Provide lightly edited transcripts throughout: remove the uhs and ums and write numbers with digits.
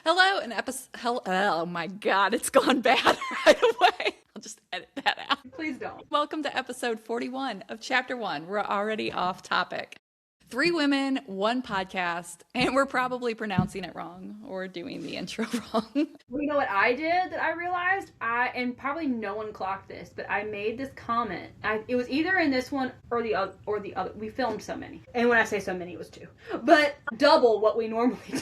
Hello, and oh my God, it's gone bad right away. I'll just edit that out. Please don't. Welcome to episode 41 of Chapter 1. We're already off topic. 3 women, 1 podcast, and we're probably pronouncing it wrong or doing the intro wrong. Well, you know what I did that I realized? And probably no one clocked this, but I made this comment. It was either in this one or the other. We filmed so many. And when I say so many, it was 2. But double what we normally do.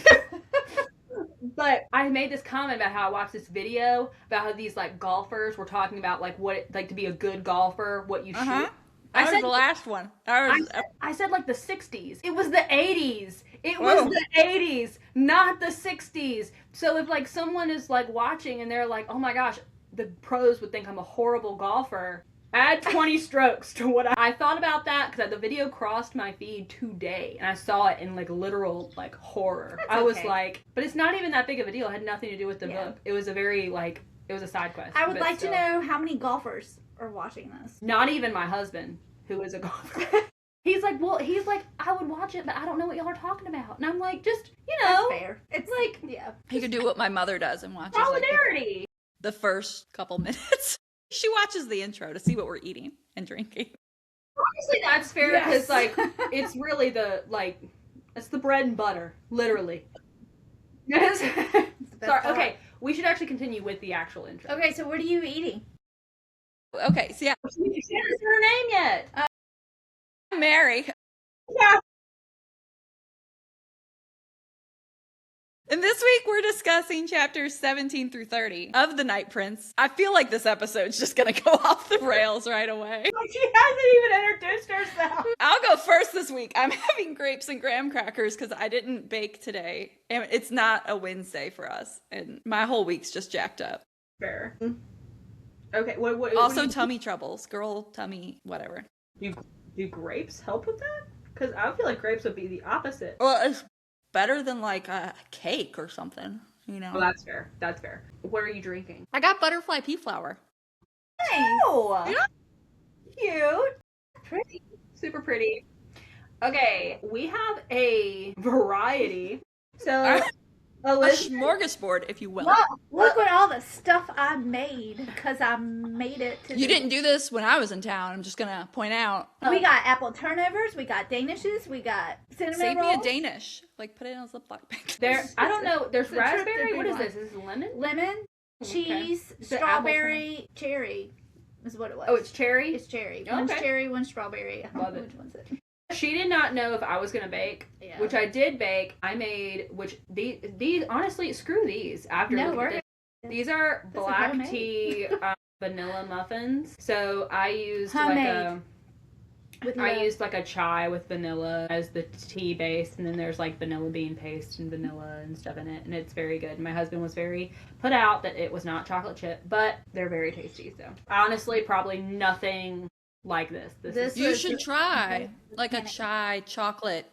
But I made this comment about how I watched this video about how these like golfers were talking about like what it like to be a good golfer, what you shoot. I said the last one. I said like the 60s. It was the 80s. It was the 80s, not the 60s. So if like someone is like watching and they're like, oh my gosh, the pros would think I'm a horrible golfer. Add 20 strokes to what I thought about that because the video crossed my feed today and I saw it in like literal like horror. That's I was okay. like, but it's not even that big of a deal. It had nothing to do with the book. It was a very like, it was a side quest. I would but like still. to know how many golfers are watching this. Not even my husband, who is a golfer. He's like, I would watch it, but I don't know what y'all are talking about. And I'm like, just, That's fair. It's like, yeah. He could do what my mother does and watches like, solidarity. the first couple minutes. She watches the intro to see what we're eating and drinking. Honestly, that's fair Yes. because, like, it's really it's the bread and butter, literally. Yes. Sorry, okay, we should actually continue with the actual intro. Okay, so what are you eating? Okay, so yeah, You can't say her name yet. I'm Mary. Yeah. And this week we're discussing chapters 17 through 30 of The Night Prince. I feel like this episode's just gonna go off the rails right away. She hasn't even introduced herself. I'll go first this week. I'm having grapes and graham crackers because I didn't bake today. And it's not a Wednesday for us. And my whole week's just jacked up. Fair. Okay, what Also do tummy troubles. Girl, tummy, whatever. do grapes help with that? Because I feel like grapes would be the opposite. Well, it's better than like a cake or something, you know? Oh, that's fair. That's fair. What are you drinking? I got butterfly pea flower. Oh, Yeah. cute. Pretty. Super pretty. Okay, we have a variety. So, A smorgasbord, if you will. Look at all the stuff I made because I made it. You didn't do this when I was in town. I'm just gonna point out. We got apple turnovers, we got danishes, we got cinnamon Save me rolls. a Danish. Like, put it in a Ziploc bag. there, I don't know. There's It's a trip raspberry. that What we is want. this? Is this lemon? Lemon, Okay. cheese, Is it apple strawberry, cherry is what it was. Oh, it's cherry. It's cherry. One's Okay. cherry, one's strawberry. I don't Love know it. which one's it. She did not know if I was gonna bake, Yeah. which I did bake. I made these honestly screw these after No, looking at we're this. These are This is black homemade. tea vanilla muffins. So I used Homemade. With I love. used like a chai with vanilla as the tea base, and then there's like vanilla bean paste and vanilla and stuff in it, and it's very good. My husband was very put out that it was not chocolate chip, but they're very tasty. So honestly, probably nothing like this. This You was should just- try like a chai chocolate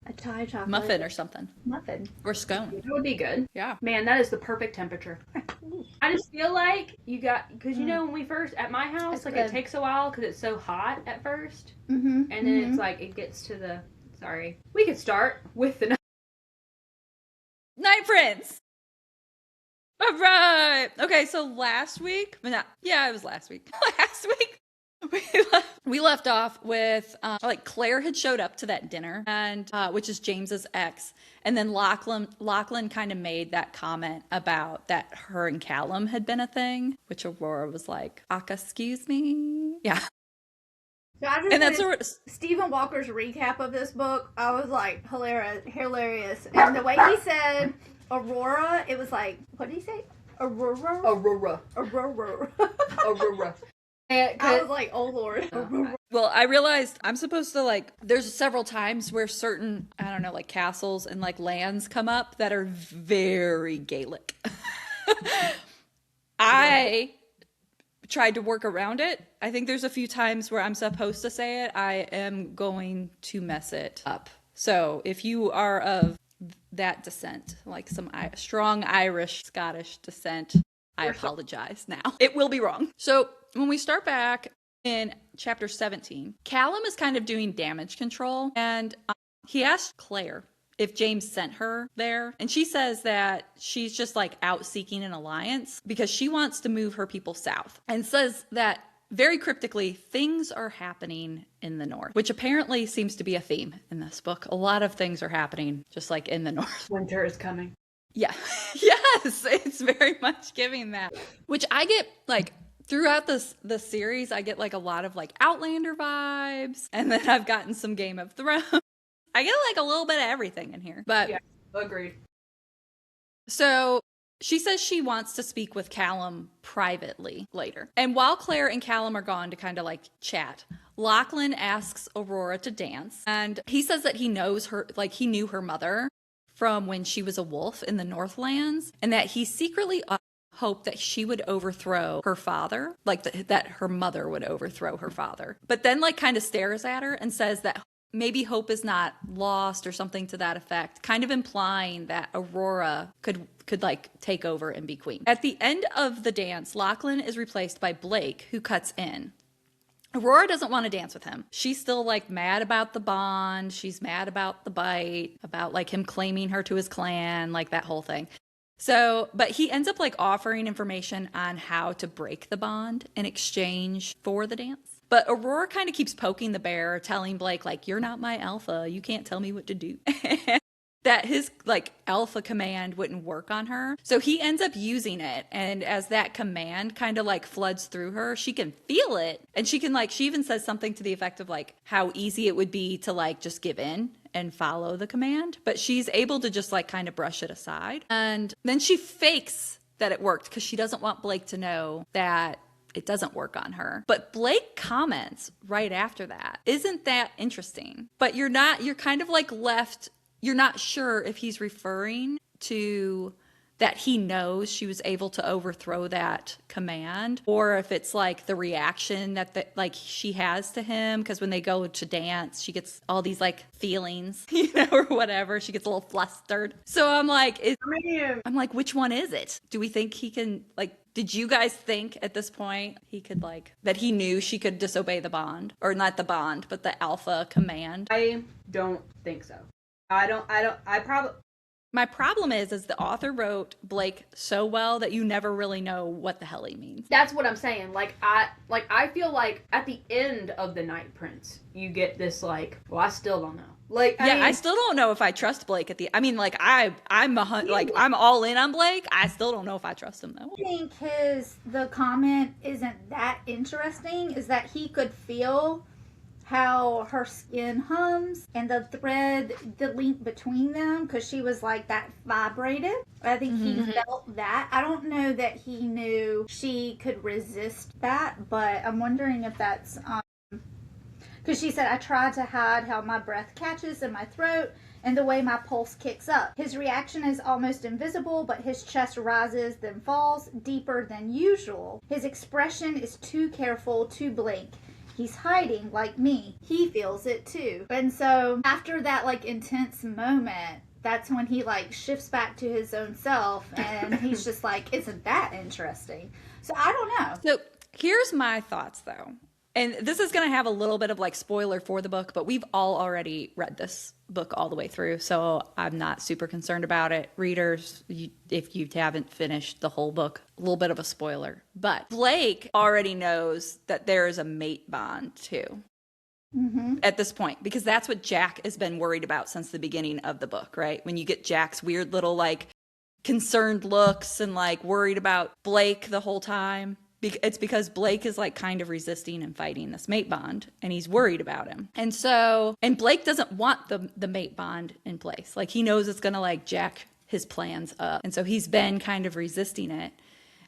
a Thai chocolate muffin or something. muffin. Or scone. It would be good. Yeah. Man, that is the perfect temperature. I just feel like you got, because you know when we first, at my house, That's like good. it takes a while because it's so hot at first. Mm-hmm. And then it's like, it gets to the, sorry. We could start with the Night Prince! Alright! Okay, so last week, it was last week. Last week, we left off with, like, Claire had showed up to that dinner, and which is James's ex, and then Lachlan kind of made that comment about that her and Callum had been a thing, which Aurora was like, excuse me? Yeah. So I just And that's read a, Stephen Walker's recap of this book. I was like hilarious, and the way he said Aurora, it was like, what did he say? Aurora. Aurora. Aurora. Aurora. I was like, oh Lord. well, I realized I'm supposed to like, there's several times where certain, I don't know, like castles and like lands come up that are very Gaelic. I tried to work around it. I think there's a few times where I'm supposed to say it. I am going to mess it up. So if you are of that descent, like some strong Irish, Scottish descent, I apologize now. It will be wrong. So when we start back in chapter 17, Callum is kind of doing damage control, and he asked Claire if James sent her there. And she says that she's just like out seeking an alliance because she wants to move her people south, and says that very cryptically, things are happening in the north, which apparently seems to be a theme in this book. A lot of things are happening just like in the north. Winter is coming. Yeah. Yes, it's very much giving that. Which I get like throughout the series, I get like a lot of like Outlander vibes, and then I've gotten some Game of Thrones. I get like a little bit of everything in here. But Yeah, agreed. so she says she wants to speak with Callum privately later. And while Claire and Callum are gone to kind of like chat, Lachlan asks Aurora to dance. And he says that he knows her, like he knew her mother from when she was a wolf in the Northlands, and that he secretly hoped that she would overthrow her father, like that her mother would overthrow her father. But then like kind of stares at her and says that maybe hope is not lost or something to that effect, kind of implying that Aurora could like take over and be queen. At the end of the dance, Lachlan is replaced by Blake, who cuts in. Aurora doesn't want to dance with him. She's still like mad about the bond. She's mad about the bite, about like him claiming her to his clan, like that whole thing. So, but he ends up like offering information on how to break the bond in exchange for the dance. But Aurora kind of keeps poking the bear, telling Blake, like, you're not my alpha. You can't tell me what to do. That his, like, alpha command wouldn't work on her. So he ends up using it. And as that command kind of, like, floods through her, she can feel it. And she can, like, she even says something to the effect of, like, how easy it would be to, like, just give in and follow the command. But she's able to just, like, kind of brush it aside. And then she fakes that it worked because she doesn't want Blake to know that it doesn't work on her. But Blake comments right after that, isn't that interesting? But you're kind of like left, you're not sure if he's referring to that he knows she was able to overthrow that command, or if it's like the reaction that like she has to him, because when they go to dance, she gets all these like feelings, or whatever. She gets a little flustered. So I'm like, which one is it? Do we think he can like? Did you guys think at this point he could like that he knew she could disobey the bond, or not the bond, but the alpha command? I don't think so. My problem is the author wrote Blake so well that you never really know what the hell he means. That's what I'm saying. I feel like at the end of The Night Prince, you get this like, well, I still don't know. I still don't know if I trust Blake at the. I mean, like I'm all in on Blake. I still don't know if I trust him though. I think the comment isn't that interesting. Is that he could feel how her skin hums and the link between them, because she was like that vibrated. I think he felt that. I don't know that he knew she could resist that, but I'm wondering if that's because she said, I tried to hide how my breath catches in my throat and the way my pulse kicks up. His reaction is almost invisible, but his chest rises, then falls, deeper than usual. His expression is too careful, too blank. He's hiding like me. He feels it too. And so after that like intense moment, that's when he like shifts back to his own self, and he's just like, isn't that interesting? So I don't know. So here's my thoughts though. And this is going to have a little bit of like spoiler for the book, but we've all already read this book all the way through, so I'm not super concerned about it. Readers, if you haven't finished the whole book, a little bit of a spoiler. But Blake already knows that there is a mate bond too. At this point, because that's what Jack has been worried about since the beginning of the book, right? When you get Jack's weird little like concerned looks and like worried about Blake the whole time. It's because Blake is like kind of resisting and fighting this mate bond, and he's worried about him. And Blake doesn't want the mate bond in place. Like he knows it's going to like jack his plans up. And so he's been kind of resisting it.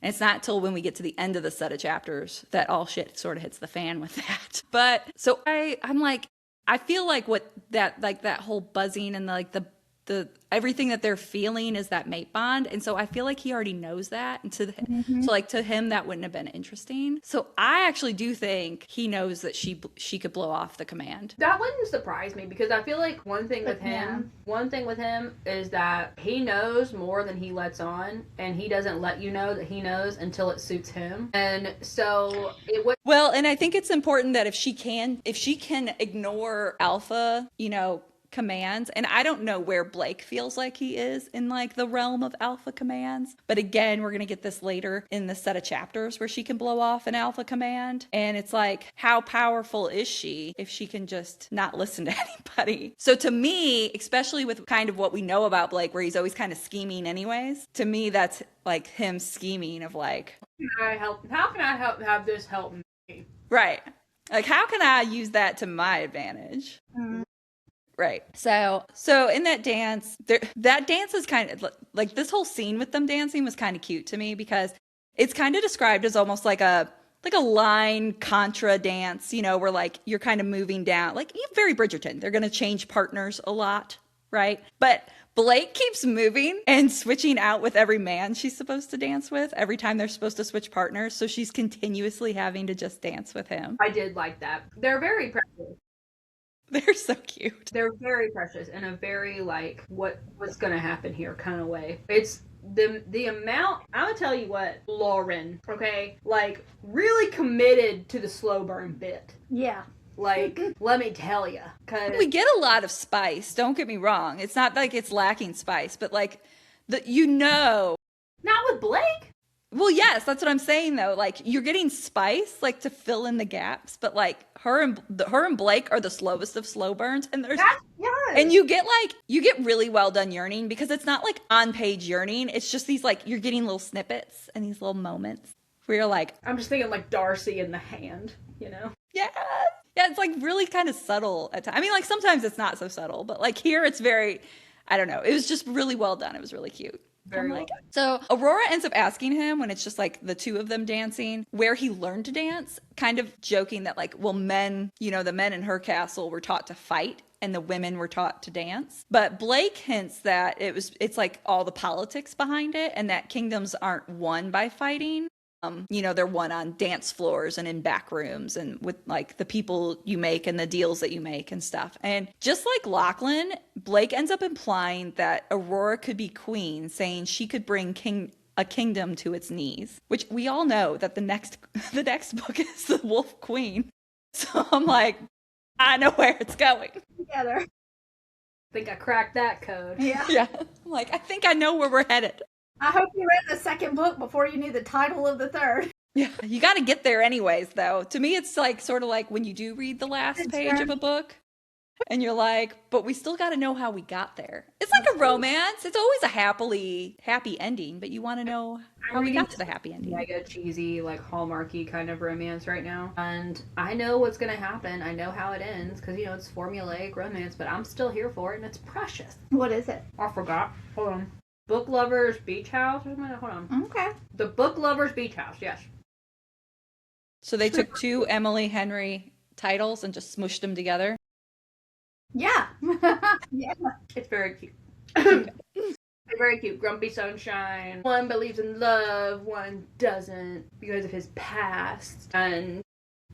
And it's not till when we get to the end of the set of chapters that all shit sort of hits the fan with that. But so I'm like, I feel like that whole buzzing and the everything that they're feeling is that mate bond. And so I feel like he already knows that. And so like to him, that wouldn't have been interesting. So I actually do think he knows that she could blow off the command. That wouldn't surprise me, because I feel like one thing with him is that he knows more than he lets on, and he doesn't let you know that he knows until it suits him. And so it would. Well, and I think it's important that if she can ignore Alpha, commands, and I don't know where Blake feels like he is in like the realm of alpha commands, but again, we're going to get this later in the set of chapters where she can blow off an alpha command, and it's like, how powerful is she if she can just not listen to anybody? So to me, especially with kind of what we know about Blake, where he's always kind of scheming anyways, to me that's like him scheming of like, how can I help have this help me? right, like how can I use that to my advantage? Right. So in that dance, that dance is kind of like, this whole scene with them dancing was kind of cute to me, because it's kind of described as almost like a line contra dance, you know, where like you're kind of moving down, like very Bridgerton. They're going to change partners a lot, right? But Blake keeps moving and switching out with every man she's supposed to dance with every time they're supposed to switch partners. So she's continuously having to just dance with him. I did like that. They're very precious. They're so cute. They're very precious in a very like what's gonna happen here kind of way. It's the amount. I'm gonna tell you what, Lauren, okay, like really committed to the slow burn bit. Yeah. Like, let me tell you, cause We get a lot of spice. Don't get me wrong. It's not like it's lacking spice, but like not with Blake. Well, yes, that's what I'm saying though. Like you're getting spice like to fill in the gaps, but like her and Blake are the slowest of slow burns, and and you get really well done yearning, because it's not like on page yearning. It's just these like, you're getting little snippets and these little moments where you're like, I'm just thinking like Darcy in The Hand, you know? yeah. Yeah, it's like really kind of subtle at times. I mean, like sometimes it's not so subtle, but like here it's very, I don't know. It was just really well done. It was really cute. Very well. So Aurora ends up asking him, when it's just like the two of them dancing, where he learned to dance, kind of joking that like, well, men, you know, the men in her castle were taught to fight and the women were taught to dance. But Blake hints that it's like all the politics behind it, and that kingdoms aren't won by fighting. You know, they're won on dance floors and in back rooms and with like the people you make and the deals that you make and stuff. And just like Lachlan, Blake ends up implying that Aurora could be queen, saying she could bring a kingdom to its knees, which we all know that the next book is the Wolf Queen. So I'm like, I know where it's going. Together. I think I cracked that code. Yeah. Yeah. I'm like, I think I know where we're headed. I hope you read the second book before you knew the title of the third. Yeah, you got to get there anyways, though. To me, it's like sort of like when you do read the last page of a book and you're like, but we still got to know how we got there. It's like a romance. It's always a happy ending, but you want to know how we got to the happy ending. Mega cheesy, like Hallmarky kind of romance right now. And I know what's going to happen. I know how it ends because, you know, it's formulaic romance, but I'm still here for it and it's precious. What is it? I forgot. Hold on. Book Lovers Beach House? Hold on. Okay. The Book Lovers Beach House, yes. So they took two Emily Henry titles and just smushed them together. Yeah. Yeah. It's very cute. It's very cute. Grumpy Sunshine. One believes in love, one doesn't because of his past.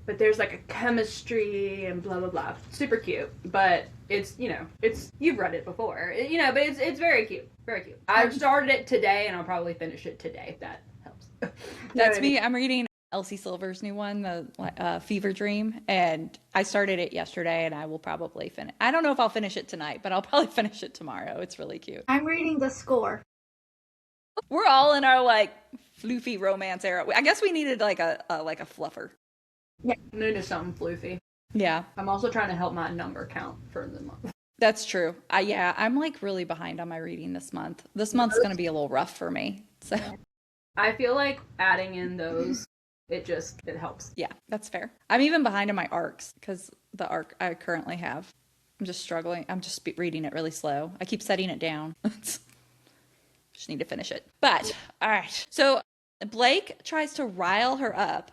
But there's like a chemistry and blah blah blah. Super cute. But it's, you know, you've read it before. You know, but it's very cute. Very cute. I've started it today and I'll probably finish it today if that helps. That's me. I'm reading Elsie Silver's new one, the Fever Dream, and I started it yesterday and I will probably finish. I don't know if I'll finish it tonight, but I'll probably finish it tomorrow. It's really cute. I'm reading The Score. We're all in our like floofy romance era. I guess we needed like a fluffer. Yeah. I'm into something floofy. Yeah. I'm also trying to help my number count for the month. That's true. Yeah, I'm like really behind on my reading this month. This month's going to be a little rough for me. So I feel like adding in those, it helps. Yeah, that's fair. I'm even behind on my arcs because the arc I currently have, I'm just struggling. I'm just reading it really slow. I keep setting it down. Just need to finish it. But all right. So Blake tries to rile her up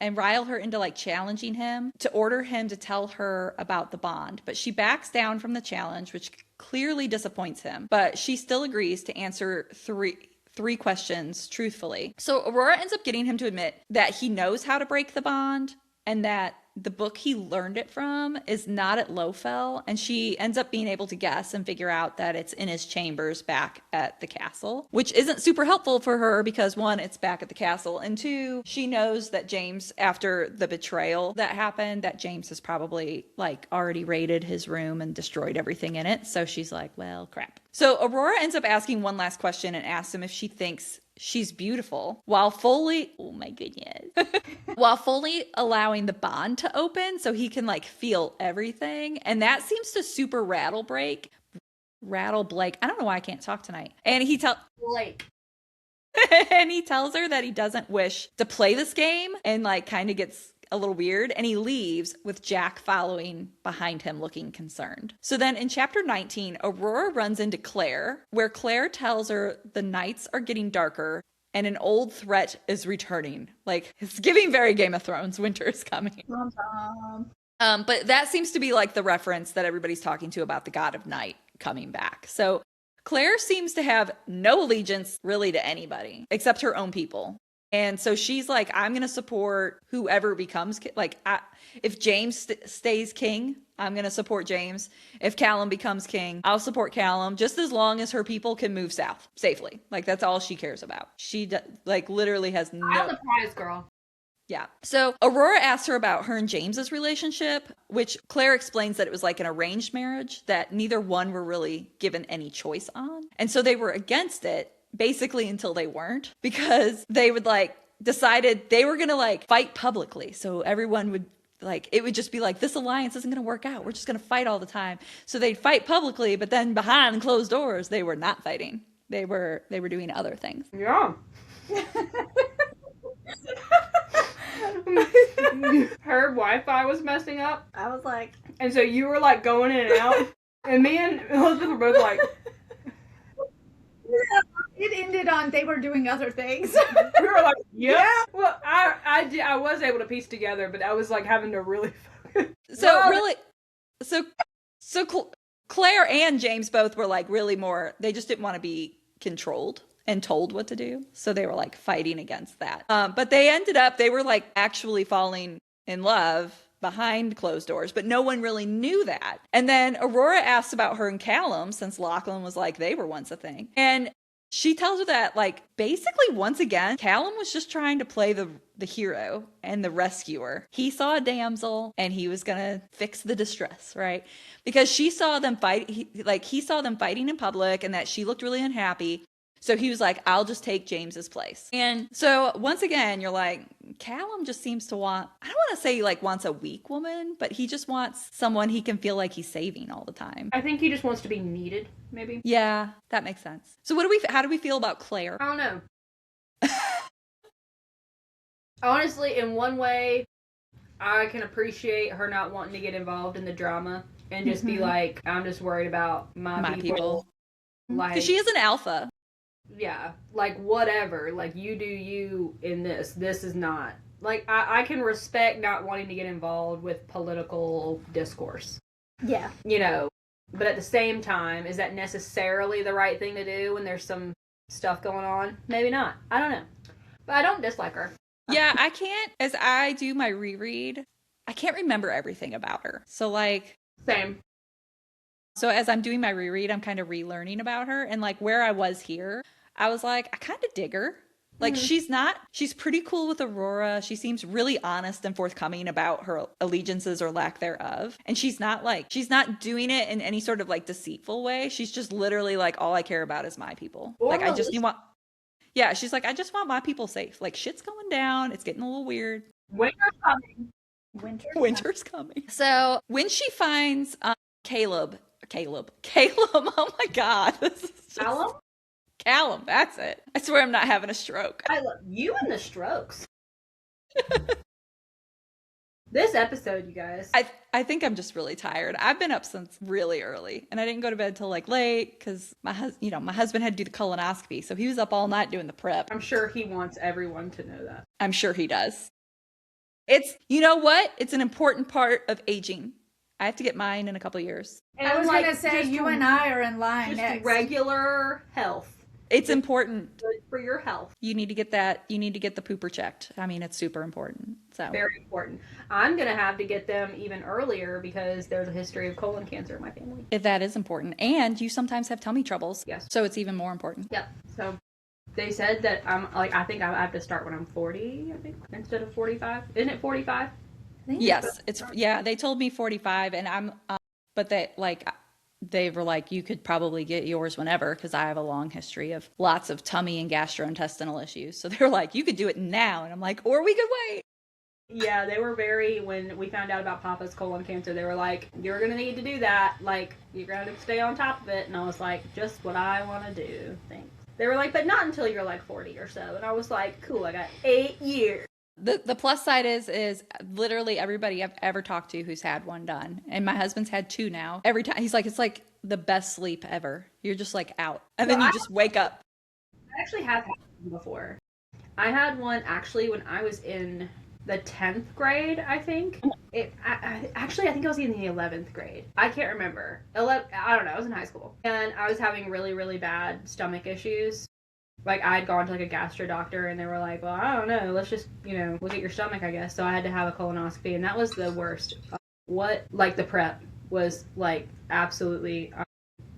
and rile her into like challenging him to order him to tell her about the bond. But she backs down from the challenge, which clearly disappoints him. But she still agrees to answer three questions truthfully. So Aurora ends up getting him to admit that he knows how to break the bond and that the book he learned it from is not at Lowfell, and she ends up being able to guess and figure out that it's in his chambers back at the castle, which isn't super helpful for her because one, it's back at the castle, and two, she knows that James, after the betrayal that happened, that James has probably like already raided his room and destroyed everything in it. So she's like, well, crap. So Aurora ends up asking one last question and asks him if she thinks she's beautiful while fully, oh my goodness, while fully allowing the bond to open so he can like feel everything. And that seems to super rattle Blake. I don't know why I can't talk tonight. And he Blake. and he tells her that he doesn't wish to play this game and like kind of gets a little weird, and he leaves with Jack following behind him looking concerned. So then in chapter 19, Aurora runs into Claire, where Claire tells her the nights are getting darker and an old threat is returning. Like, it's giving very Game of Thrones, winter is coming. But that seems to be like the reference that everybody's talking to about the god of night coming back. So Claire seems to have no allegiance really to anybody except her own people. And so she's like, I'm going to support whoever becomes, if James stays king, I'm going to support James. If Callum becomes king, I'll support Callum, just as long as her people can move south safely. Like, that's all she cares about. She, literally has no... I'm the prize girl. Yeah. So Aurora asks her about her and James's relationship, which Claire explains that it was like an arranged marriage, that neither one were really given any choice on. And so they were against it, basically until they weren't, because they would decided they were going to fight publicly. So everyone would it would just be like, this alliance isn't going to work out. We're just going to fight all the time. So they'd fight publicly, but then behind closed doors, they were not fighting. They were doing other things. Yeah. Her Wi-Fi was messing up. I was like... And so you were going in and out. And me and Elizabeth were both like... It ended on they were doing other things. We were like, yeah. Well, I was able to piece together, but I was having to really focus. Claire and James both were really more, they just didn't want to be controlled and told what to do. So they were fighting against that. But they were actually falling in love behind closed doors, but no one really knew that. And then Aurora asks about her and Callum, since Lachlan was they were once a thing. And she tells her that basically once again, Callum was just trying to play the hero and the rescuer. He saw a damsel and he was gonna fix the distress, right? Because she saw them fight, he saw them fighting in public and that she looked really unhappy. So he was like, I'll just take James's place. And so once again, you're like, Callum just seems to want, I don't want to say wants a weak woman, but he just wants someone he can feel like he's saving all the time. I think he just wants to be needed, maybe. Yeah, that makes sense. So how do we feel about Claire? I don't know. Honestly, in one way, I can appreciate her not wanting to get involved in the drama and just be like, I'm just worried about my people. Because she is an alpha. Yeah, whatever, you do you in this. This is not, I can respect not wanting to get involved with political discourse. Yeah. But at the same time, is that necessarily the right thing to do when there's some stuff going on? Maybe not. I don't know. But I don't dislike her. Yeah, I can't, as I do my reread, I can't remember everything about her. So Same. So as I'm doing my reread, I'm kind of relearning about her. And where I was here, I was like, I kind of dig her. She's pretty cool with Aurora. She seems really honest and forthcoming about her allegiances or lack thereof. And she's not doing it in any sort of deceitful way. She's just literally all I care about is my people. Yeah, she's I just want my people safe. Shit's going down. It's getting a little weird. Winter's coming. Winter's coming. So when she finds Caleb, oh my God. This is just... Callum, that's it. I swear I'm not having a stroke. I love you and the strokes. This episode, you guys. I think I'm just really tired. I've been up since really early, and I didn't go to bed till late because my husband had to do the colonoscopy, so he was up all night doing the prep. I'm sure he wants everyone to know that. I'm sure he does. It's, you know what? It's an important part of aging. I have to get mine in a couple years. And I was going to say, you and I are in line just next. Regular health. It's important. Good for your health. You need to get that. You need to get the pooper checked. I mean, it's super important. So Very important. I'm going to have to get them even earlier because there's a history of colon cancer in my family. if that is important. And you sometimes have tummy troubles. Yes. So it's even more important. Yep. So they said that I think I have to start when I'm 40, I think, instead of 45. Isn't it 45? I think Yes, it's yeah. They told me 45, and I'm, but they were like, you could probably get yours whenever because I have a long history of lots of tummy and gastrointestinal issues. So they were like, you could do it now, and I'm like, or we could wait. Yeah, they were when we found out about Papa's colon cancer, they were like, you're going to need to do that. Like, you're going to stay on top of it. And I was like, just what I want to do. Thanks. They were like, but not until you're like 40 or so. And I was like, cool, I got 8 years. The plus side is literally everybody I've ever talked to who's had one done, and my husband's had 2 now. Every time he's like, it's like the best sleep ever. You're just like out, and then you just wake up. I actually have had one before. I had one actually when I was in the 10th grade, I think. Actually, I think I was in the 11th grade. I can't remember. I don't know. I was in high school. And I was having really, really bad stomach issues. Like, I had gone to, like, a gastro doctor, and they were like, well, I don't know. Let's just, look at your stomach, I guess. So I had to have a colonoscopy, and that was the worst. The prep was, like, absolutely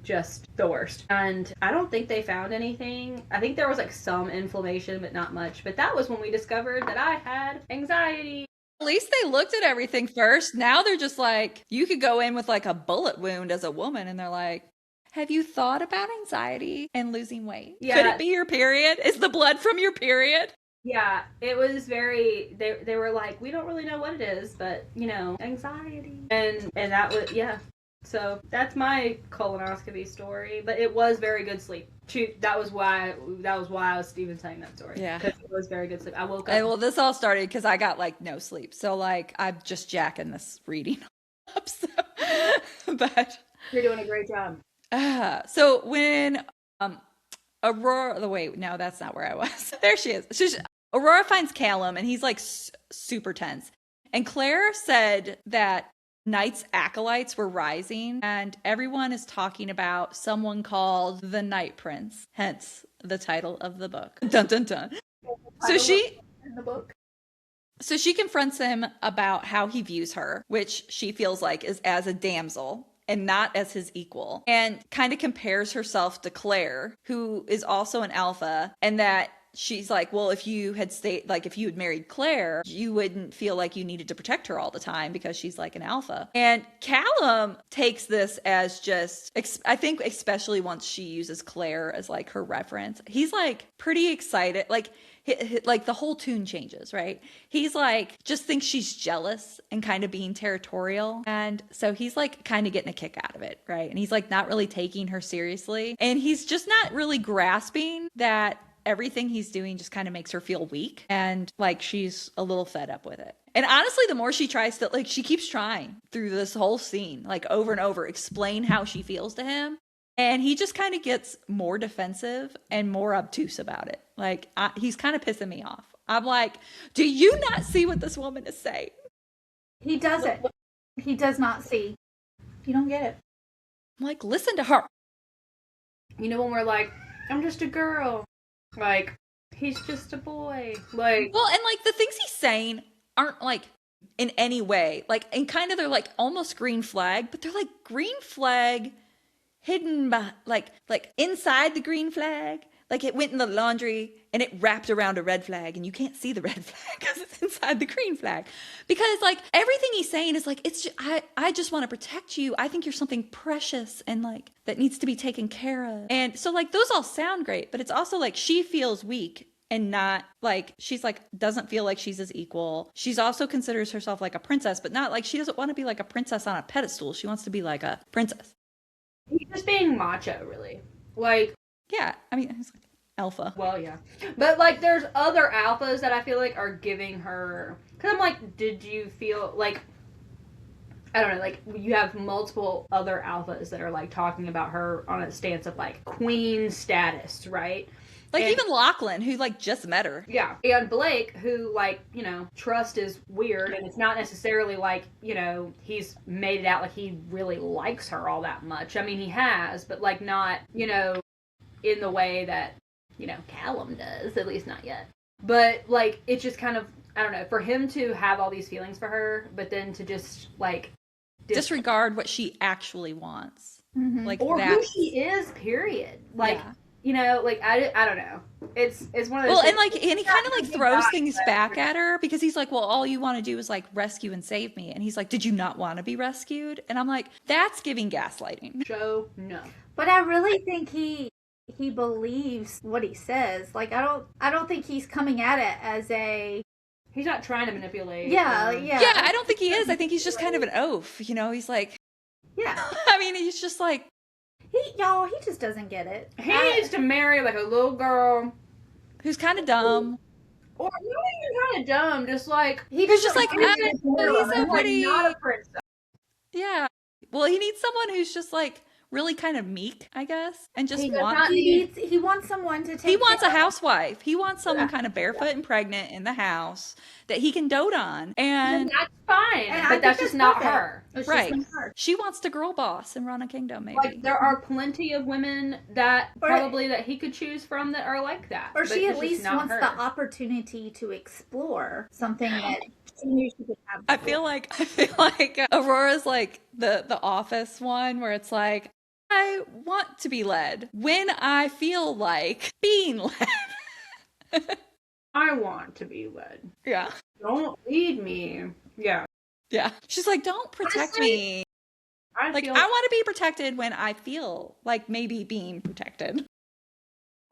just the worst. And I don't think they found anything. I think there was, like, some inflammation, but not much. But that was when we discovered that I had anxiety. At least they looked at everything first. Now they're just like, you could go in with like a bullet wound as a woman, and they're like, have you thought about anxiety and losing weight? Yeah. Could it be your period? Is the blood from your period? Yeah, it was very, they were like, we don't really know what it is, but, anxiety. And that was, yeah. So that's my colonoscopy story, but it was very good sleep. That was why I was even saying that story. Yeah. Because it was very good sleep. I woke up. Well, this all started because I got like no sleep. So like, I'm just jacking this reading up. So, but You're doing a great job. so when Aurora, wait, no, that's not where I was. There she is. Aurora finds Callum, and he's like super tense. And Claire said that Knight's acolytes were rising, and everyone is talking about someone called the Night Prince, hence the title of the book. Dun dun dun. So in the book. So she confronts him about how he views her, which she feels like is as a damsel and not as his equal, and kind of compares herself to Claire, who is also an alpha, and that she's like, well, if you had married Claire, you wouldn't feel like you needed to protect her all the time because she's like an alpha. And Callum takes this as just, I think especially once she uses Claire as like her reference, he's like pretty excited. Like the whole tune changes, right? He's like, just thinks she's jealous and kind of being territorial. And so he's like kind of getting a kick out of it, right? And he's like not really taking her seriously. And he's just not really grasping that everything he's doing just kind of makes her feel weak, and like she's a little fed up with it. And honestly, the more she tries to, like, she keeps trying through this whole scene, like over and over, explain how she feels to him. And he just kind of gets more defensive and more obtuse about it. Like, he's kind of pissing me off. I'm like, do you not see what this woman is saying? He doesn't. He does not see. You don't get it. I'm like, listen to her. When we're like, I'm just a girl. Like, he's just a boy. Like, well, and like the things he's saying aren't like in any way, like, and kind of they're like almost green flag, but they're like green flag hidden by like inside the green flag. Like it went in the laundry and it wrapped around a red flag, and you can't see the red flag because it's inside the green flag. Because like everything he's saying is like, it's just, I just want to protect you. I think you're something precious and like that needs to be taken care of. And so like those all sound great, but it's also like she feels weak and not like, she's like, doesn't feel like she's his equal. She's also considers herself like a princess, but not like, she doesn't want to be like a princess on a pedestal. She wants to be like a princess. He's just being macho, really. Like, yeah, I mean, it's like alpha. Well, yeah. But, like, there's other alphas that I feel like are giving her... Because I'm like, did you feel like... I don't know, like, you have multiple other alphas that are, like, talking about her on a stance of, like, queen status, right? Like, and, even Lachlan, who, like, just met her. Yeah. And Blake, who, like, trust is weird, and it's not necessarily like, he's made it out like he really likes her all that much. I mean, he has, but, like, not, in the way that Callum does, at least not yet. But like, it's just kind of, I don't know, for him to have all these feelings for her, but then to just like disregard what she actually wants. Mhm. Like, or that. who she is, period. Like, Yeah. like I don't know. It's one of those Well, things. and like, and he kind of like Big throws guy, things but- back at her because he's like, well, all you want to do is like rescue and save me. And he's like, did you not want to be rescued? And I'm like, that's giving gaslighting. Show no. But I really think he believes what he says. Like I don't think he's coming at it as a He's not trying to manipulate. yeah. Yeah, I don't think he is. I think he's just kind of an oaf. He's like, Yeah. I mean, he's just like, He just doesn't get it. He needs to marry like a little girl. who's kind of dumb. Or not even kind of dumb, just like He's just like, innocent oh, he's woman, so like, pretty. not a princess. Yeah. Well, he needs someone who's just like really kind of meek, I guess, and just He does wants. not- He wants someone to take He wants a care of. housewife. He wants someone kind of barefoot and pregnant in the house that he can dote on. And That's fine, And I but think that's just not perfect. her. It's just right. not her. She wants to girl boss and run a kingdom, maybe. Like there are plenty of women that Or- probably that he could choose from that are like that. Or but she it's at just least not wants her. the opportunity to explore something that she knew she could have. I feel like Aurora's like the office one where it's like, I want to be led when I feel like being led. I want to be led. Yeah. Don't lead me. Yeah. Yeah. She's like, don't protect Honestly, me. I Like, feel I want to be protected when I feel like maybe being protected.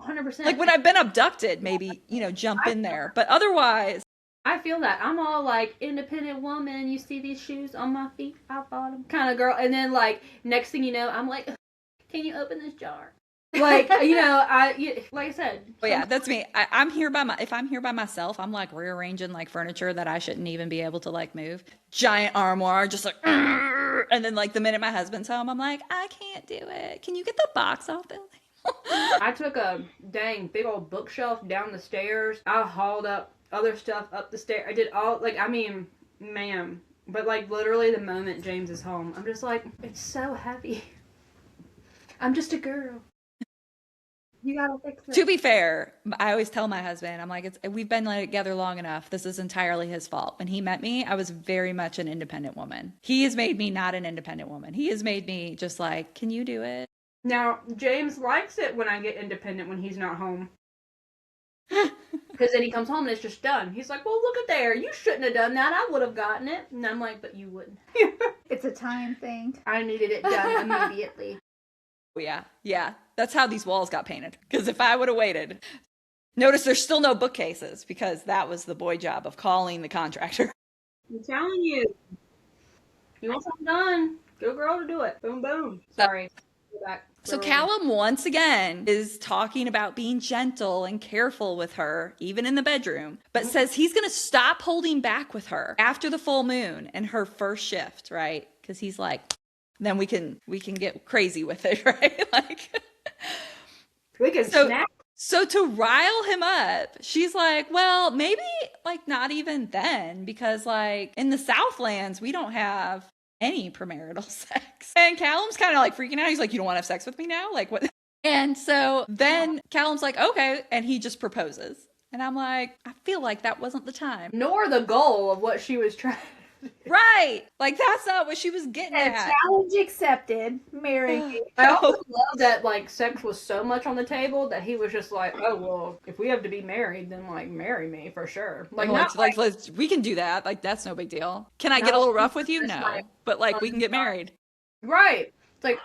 100%. Like when I've been abducted, maybe, jump in there. But otherwise, I feel that. I'm all like independent woman. You see these shoes on my feet? I bought them. Kind of girl. And then like next thing you know, I'm like, can you open this jar? Like like I said. but yeah, that's me. I'm here if I'm here by myself, I'm like rearranging like furniture that I shouldn't even be able to like move. Giant armoire, just like, "Arr!" And then like the minute my husband's home, I'm like, I can't do it. Can you get the box off building? I took a dang big old bookshelf down the stairs. I hauled up other stuff up the stairs. I did all ma'am. But like literally the moment James is home, I'm just like, it's so heavy. I'm just a girl. You gotta fix it. To be fair, I always tell my husband, I'm like, we've been together long enough. This is entirely his fault. When he met me, I was very much an independent woman. He has made me not an independent woman. He has made me just like, can you do it? Now, James likes it when I get independent when he's not home. Because then he comes home and it's just done. He's like, well, look at there. You shouldn't have done that. I would have gotten it. And I'm like, but you wouldn't. It's a time thing. I needed it done immediately. Yeah. That's how these walls got painted. Because if I would have waited, notice there's still no bookcases because that was the boy job of calling the contractor. I'm telling you. You want something done? Get a girl to do it. Boom, boom. Sorry. Go back. So Callum once again is talking about being gentle and careful with her, even in the bedroom, but says he's going to stop holding back with her after the full moon and her first shift, right? Because he's like, then we can get crazy with it, right? Like, we can snap. So to rile him up, she's like, well, maybe like not even then, because like in the Southlands, we don't have any premarital sex. And Callum's kind of like freaking out. He's like, you don't want to have sex with me now? Like what? And so then Callum's like, okay. And he just proposes. And I'm like, I feel like that wasn't the time. Nor the goal of what she was trying. Right. Like that's not what she was getting at. Challenge accepted. Marry me. I also love that like sex was so much on the table that he was just like, oh well, if we have to be married, then like marry me for sure. Like not let's we can do that. Like that's no big deal. Can I get a little rough with you? No. But like we can get married. Right. It's like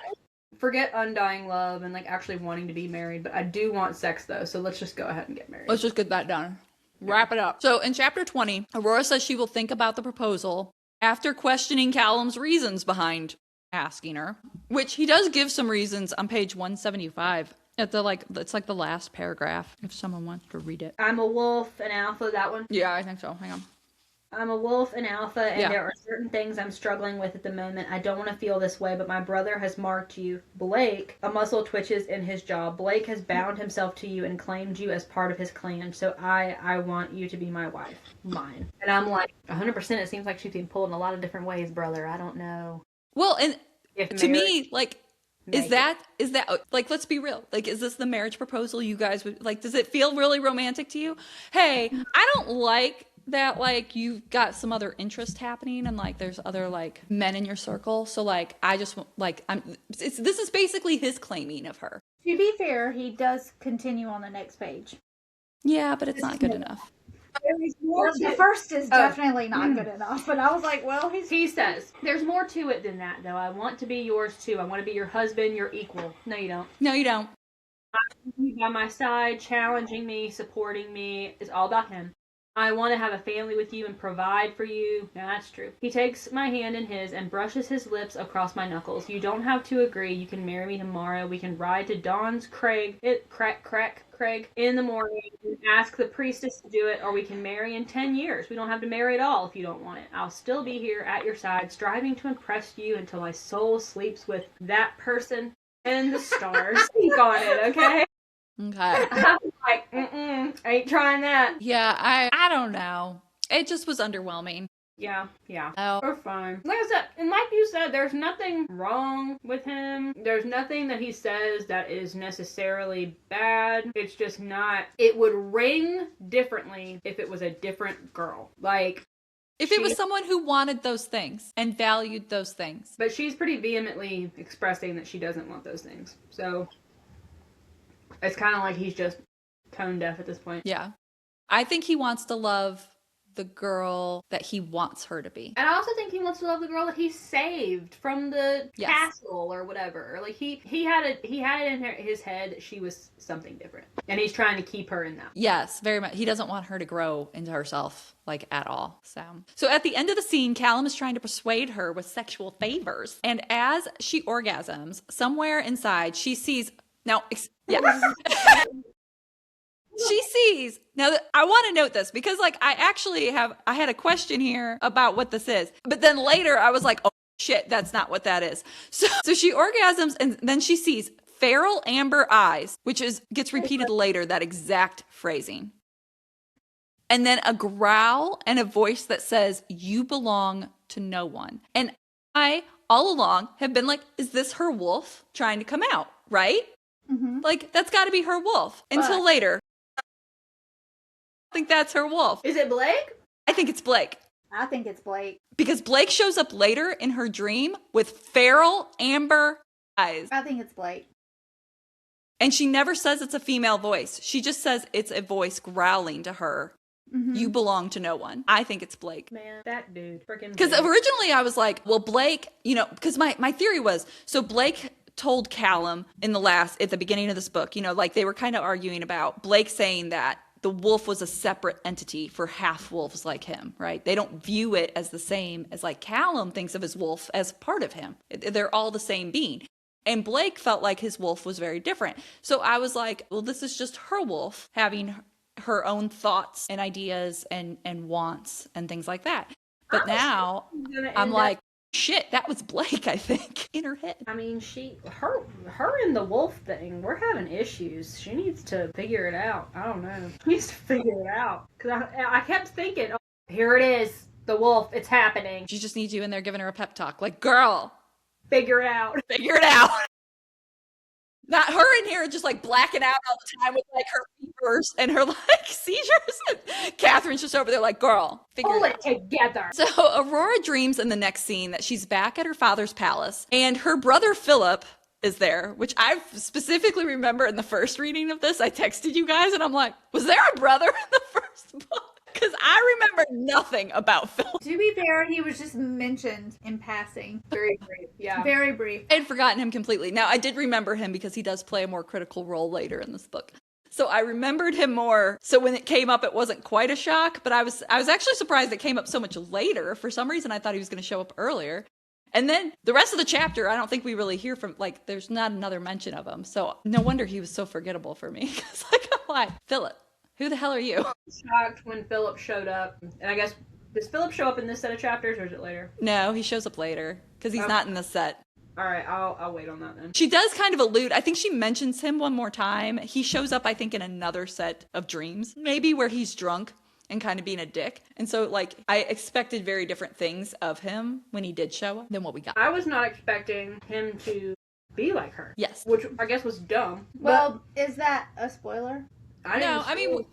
forget undying love and like actually wanting to be married, but I do want sex though, so let's just go ahead and get married. Let's just get that done. Wrap it up. So in chapter 20, Aurora says she will think about the proposal after questioning Callum's reasons behind asking her, which he does give some reasons on page 175 at it's like the last paragraph if someone wants to read it. I'm a wolf, an alpha, that one. Yeah, I think so. Hang on. I'm a wolf, an alpha, and Yeah. there are certain things I'm struggling with at the moment. I don't want to feel this way, but my brother has marked you, Blake. A muscle twitches in his jaw. Blake has bound himself to you and claimed you as part of his clan, so I want you to be my wife. Mine. And I'm like, 100% it seems like she's being pulled in a lot of different ways, brother. I don't know. Well, and If to marriage- me, like Is that like, let's be real. Like, is this the marriage proposal you guys would like? Does it feel really romantic to you? Hey, I don't like that, like, you've got some other interest happening and like there's other like men in your circle. So like, I just like, this is basically his claiming of her. To be fair, he does continue on the next page. Yeah, but it's not good enough. The first is definitely not good enough, but I was like, well, He says, there's more to it than that, though. I want to be yours, too. I want to be your husband, your equal. No, you don't. No, you don't. You by my side, challenging me, supporting me. It's all about him. I want to have a family with you and provide for you. No, that's true. He takes my hand in his and brushes his lips across my knuckles. You don't have to agree. You can marry me tomorrow. We can ride to Dawn's Craig in the morning and ask the priestess to do it, or we can marry in 10 years. We don't have to marry at all if you don't want it. I'll still be here at your side, striving to impress you until my soul sleeps with that person and the stars. Think on it, okay? Okay. I was like, I ain't trying that. Yeah, I don't know. It just was underwhelming. Yeah. Oh. We're fine. Like I said, and like you said, there's nothing wrong with him. There's nothing that he says that is necessarily bad. It's just not. It would ring differently if it was a different girl. Like, If it was someone who wanted those things and valued those things. but she's pretty vehemently expressing that she doesn't want those things. So it's kind of like he's just tone deaf at this point. Yeah. I think he wants to love the girl that he wants her to be. And I also think he wants to love the girl that he saved from the Yes. castle or whatever. Like he had it in his head that she was something different, and he's trying to keep her in that. Yes, very much. He doesn't want her to grow into herself, like, at all. So at the end of the scene, Callum is trying to persuade her with sexual favors. And as she orgasms, somewhere inside, she sees... She sees. Now, I want to note this because, like, I had a question here about what this is. But then later I was like, oh, shit, that's not what that is. So she orgasms and then she sees feral amber eyes, which gets repeated later, that exact phrasing. And then a growl and a voice that says, you belong to no one. And I, all along, have been like, is this her wolf trying to come out, right? Mm-hmm. Like, that's got to be her wolf. Until later. I think that's her wolf. Is it Blake? I think it's Blake. I think it's Blake. Because Blake shows up later in her dream with feral amber eyes. I think it's Blake. And she never says it's a female voice. She just says it's a voice growling to her. Mm-hmm. You belong to no one. I think it's Blake. Man, that dude. Freaking Because originally I was like, well, Blake, because my theory was, so Blake told Callum at the beginning of this book, like they were kind of arguing about Blake saying that the wolf was a separate entity for half wolves like him, right? They don't view it as the same as like Callum thinks of his wolf as part of him. They're all the same being. And Blake felt like his wolf was very different. So I was like, well, this is just her wolf having her own thoughts and ideas and wants and things like that. But now I'm like, shit, that was Blake, I think, in her head. I mean, her and the wolf thing, we're having issues. She needs to figure it out. I don't know. She needs to figure it out. Because I kept thinking, oh, here it is, the wolf, it's happening. She just needs you in there giving her a pep talk. Like, girl, Figure it out. Figure it out. Not her in here just like blacking out all the time with like her fevers and her like seizures. And Catherine's just over there like, girl, figure Pull it out. it together. So Aurora dreams in the next scene that she's back at her father's palace and her brother Philip is there, which I specifically remember in the first reading of this. I texted you guys and I'm like, was there a brother in the first book? Because I remember nothing about Philip. To be fair, he was just mentioned in passing. Very brief, yeah. Very brief. I had forgotten him completely. Now, I did remember him because he does play a more critical role later in this book. So I remembered him more. So when it came up, it wasn't quite a shock, but I was actually surprised it came up so much later. For some reason, I thought he was going to show up earlier. And then the rest of the chapter, I don't think we really hear from, like, there's not another mention of him. So no wonder he was so forgettable for me. Because like, I'm like, Philip, who the hell are you? Shocked when Philip showed up. And I guess, does Philip show up in this set of chapters or is it later? No, he shows up later because he's not in the set. All right, I'll wait on that then. She does kind of allude. I think she mentions him one more time. He shows up, I think, in another set of dreams, maybe where he's drunk and kind of being a dick. And so, like, I expected very different things of him when he did show up than what we got. I was not expecting him to be like her. Yes. Which I guess was dumb. Well, is that a spoiler? I didn't No, I mean,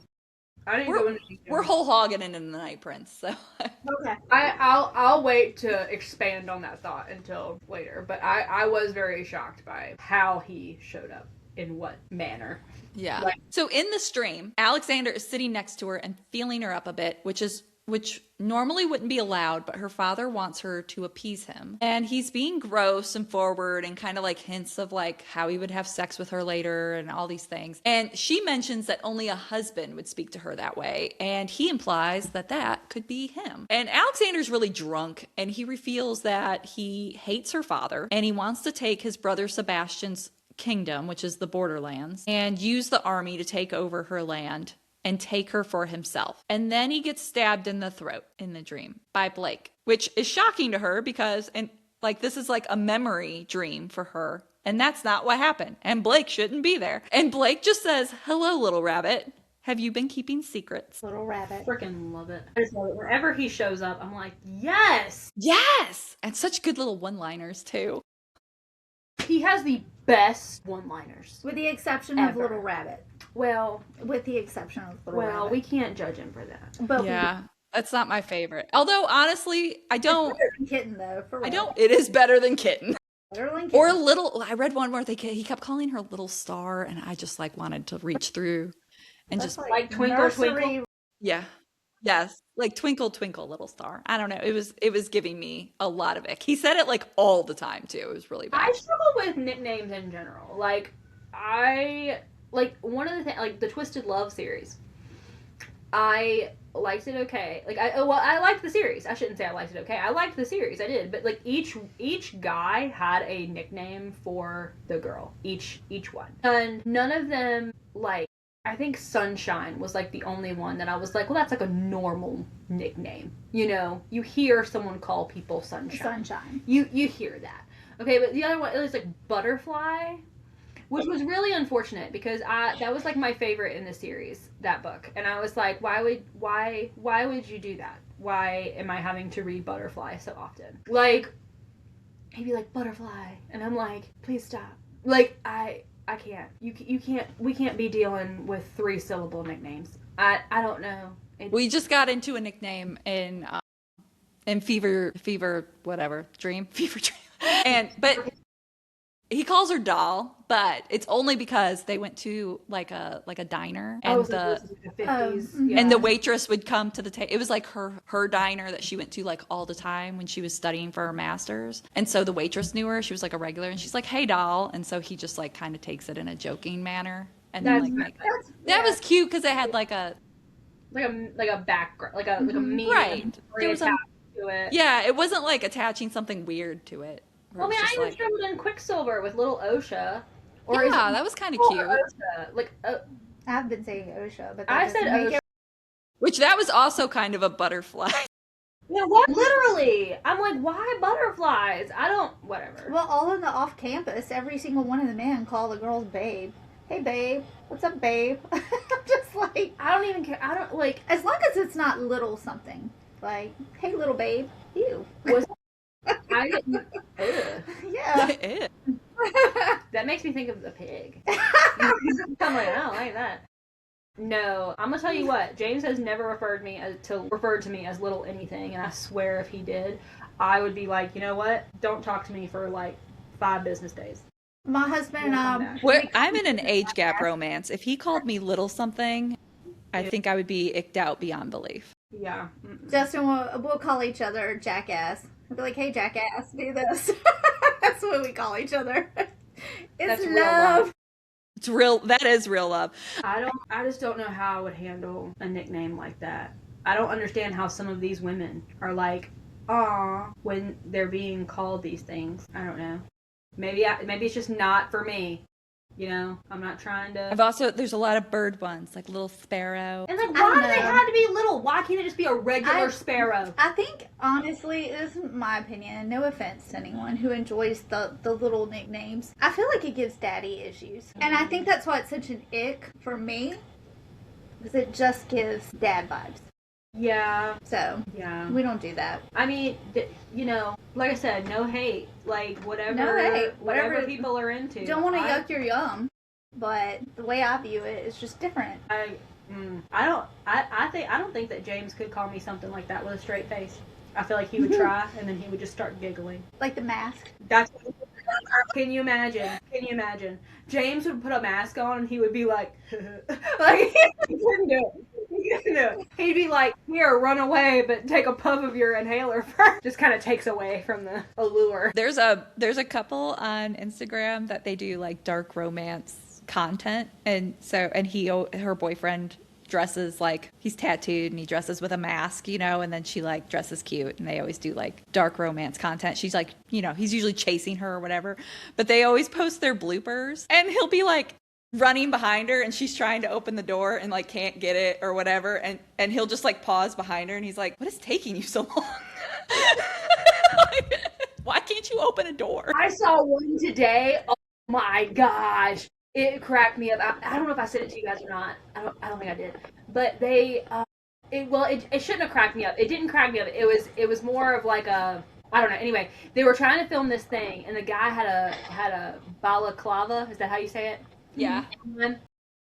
I didn't go into detail. we're whole hogging into the Night Prince, so. Okay. I'll wait to expand on that thought until later. But I was very shocked by how he showed up, in what manner. Yeah. Like- So in the stream, Alexander is sitting next to her and feeling her up a bit, which normally wouldn't be allowed, but her father wants her to appease him. And he's being gross and forward and kind of like hints of like how he would have sex with her later and all these things. And she mentions that only a husband would speak to her that way. And he implies that that could be him. And Alexander's really drunk and he reveals that he hates her father and he wants to take his brother Sebastian's kingdom, which is the Borderlands, and use the army to take over her land and take her for himself. And then he gets stabbed in the throat in the dream by Blake, which is shocking to her because, and like, this is like a memory dream for her. And that's not what happened. And Blake shouldn't be there. And Blake just says, "Hello, little rabbit. Have you been keeping secrets?" Little rabbit. Freaking love it. I just love it. Whenever he shows up, I'm like, yes! Yes! And such good little one-liners too. He has the best one-liners. With the exception of Ever. Little Rabbit. Well, With the exception of Little Rabbit. we can't judge him for that. But Yeah. That's not my favorite. Although honestly, I don't Kitten though, for real. it is better than Kitten. Better than Kitten. Or little, I read one where he kept calling her Little Star, and I just like wanted to reach through and That's just like Twinkle, nursery- Twinkle. yeah, yes, like Twinkle Twinkle Little Star. I don't know. It was giving me a lot of ick. He said it like all the time too. It was really bad. I struggle with nicknames in general. Like, one of the things, like the Twisted Love series. I liked it okay. Like, I liked the series. I shouldn't say I liked it okay. I liked the series. I did. But like each guy had a nickname for the girl. Each one. And none of them, like, I think Sunshine was like the only one that I was like, well, that's like a normal nickname. You know, you hear someone call people Sunshine. Sunshine. You hear that. Okay, but the other one, it was like Butterfly, which was really unfortunate because that was like my favorite in the series, that book. And I was like, why would you do that? Why am I having to read Butterfly so often? Like, he'd be like, Butterfly, and I'm like, please stop. Like, I can't. You can't. We can't be dealing with 3-syllable nicknames. I don't know. We just got into a nickname in Fever whatever Dream Fever Dream, but he calls her Doll, but it's only because they went to like a diner and the 50s. and the waitress would come to the table. It was like her diner that she went to like all the time when she was studying for her master's. And so the waitress knew her. She was like a regular, and she's like, "Hey, Doll." And so he just like kind of takes it in a joking manner. And then that was cute because it had like a background, like a meme, right. There was to it. Yeah, it wasn't like attaching something weird to it. Well, I mean, I even struggled in Quicksilver with little Osha. Yeah, that was kind of cute. Osha. Like, I've been saying OSHA, but I said OSHA. Which that was also kind of a butterfly. Yeah, what? Literally. I'm like, why butterflies? I don't, whatever. Well, all in the off campus, every single one of the men call the girls babe. Hey, babe. What's up, babe? I'm just like, I don't even care. I don't, like. as long as it's not little something. Like, hey, little babe. You. I didn't. Yeah. That makes me think of the pig. I'm like, I don't like that. No, I'm gonna tell you what. James has never referred to me as little anything, and I swear if he did, I would be like, you know what? Don't talk to me for like 5 business days. My husband, I'm in an age gap romance. If he called me little something, I think I would be icked out beyond belief. Yeah. Justin, we'll call each other jackass. We'll be like, hey, jackass, do this. That's what we call each other. It's That's love. It's real. That is real love. I just don't know how I would handle a nickname like that. I don't understand how some of these women are like, "Aw," when they're being called these things. I don't know. Maybe it's just not for me. You know, I'm not trying to. There's a lot of bird ones, like Little Sparrow. And like, I don't why do they know. have to be little? Why can't it just be a regular sparrow? I think, honestly, this is my opinion, and no offense to anyone who enjoys the little nicknames. I feel like it gives daddy issues. And I think that's why it's such an ick for me, because it just gives dad vibes. Yeah. So Yeah. we don't do that. I mean, you know, like I said, no hate. Like, whatever, No hate. whatever Whatever people are into. Don't want to yuck your yum, but the way I view it is just different. I don't think that James could call me something like that with a straight face. I feel like he would try, and then he would just start giggling. Like the mask. That's. Can you imagine? Can you imagine? James would put a mask on, and he would be like, like he couldn't do it. He couldn't do it. He'd be like, "Here, run away, but take a puff of your inhaler first." Just kind of takes away from the allure. There's a couple on Instagram that they do like dark romance content, and her boyfriend dresses like he's tattooed and he dresses with a mask, you know, and then she like dresses cute, and they always do like dark romance content. She's like, you know, he's usually chasing her or whatever, but they always post their bloopers, and he'll be like running behind her and she's trying to open the door and like can't get it or whatever, and he'll just like pause behind her and he's like, what is taking you so long? Like, why can't you open a door? I saw one today. Oh my gosh. It cracked me up. I don't know if I said it to you guys or not. I don't think I did. But they, it shouldn't have cracked me up. It didn't crack me up. It was more of like a, I don't know. Anyway, they were trying to film this thing, and the guy had a balaclava. Is that how you say it? Yeah.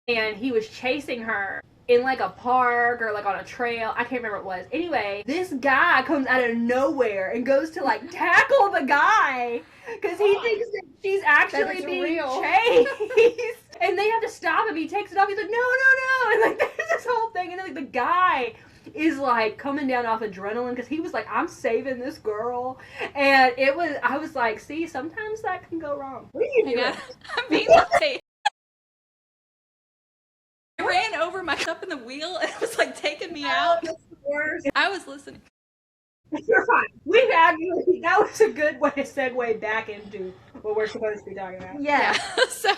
And he was chasing her in like a park or like on a trail. I can't remember what it was. Anyway, this guy comes out of nowhere and goes to like tackle the guy because he thinks that she's actually being real. chased. And they have to stop him. He takes it off. He's like, no, no, no. And like there's this whole thing. And then like the guy is like coming down off adrenaline because he was like, I'm saving this girl. And I was like, see, sometimes that can go wrong. What are you doing? I'm being like, I ran over my cup in the wheel and it was like taking me out. I was listening. You're fine. That was a good way to segue back into what we're supposed to be talking about. Yeah. So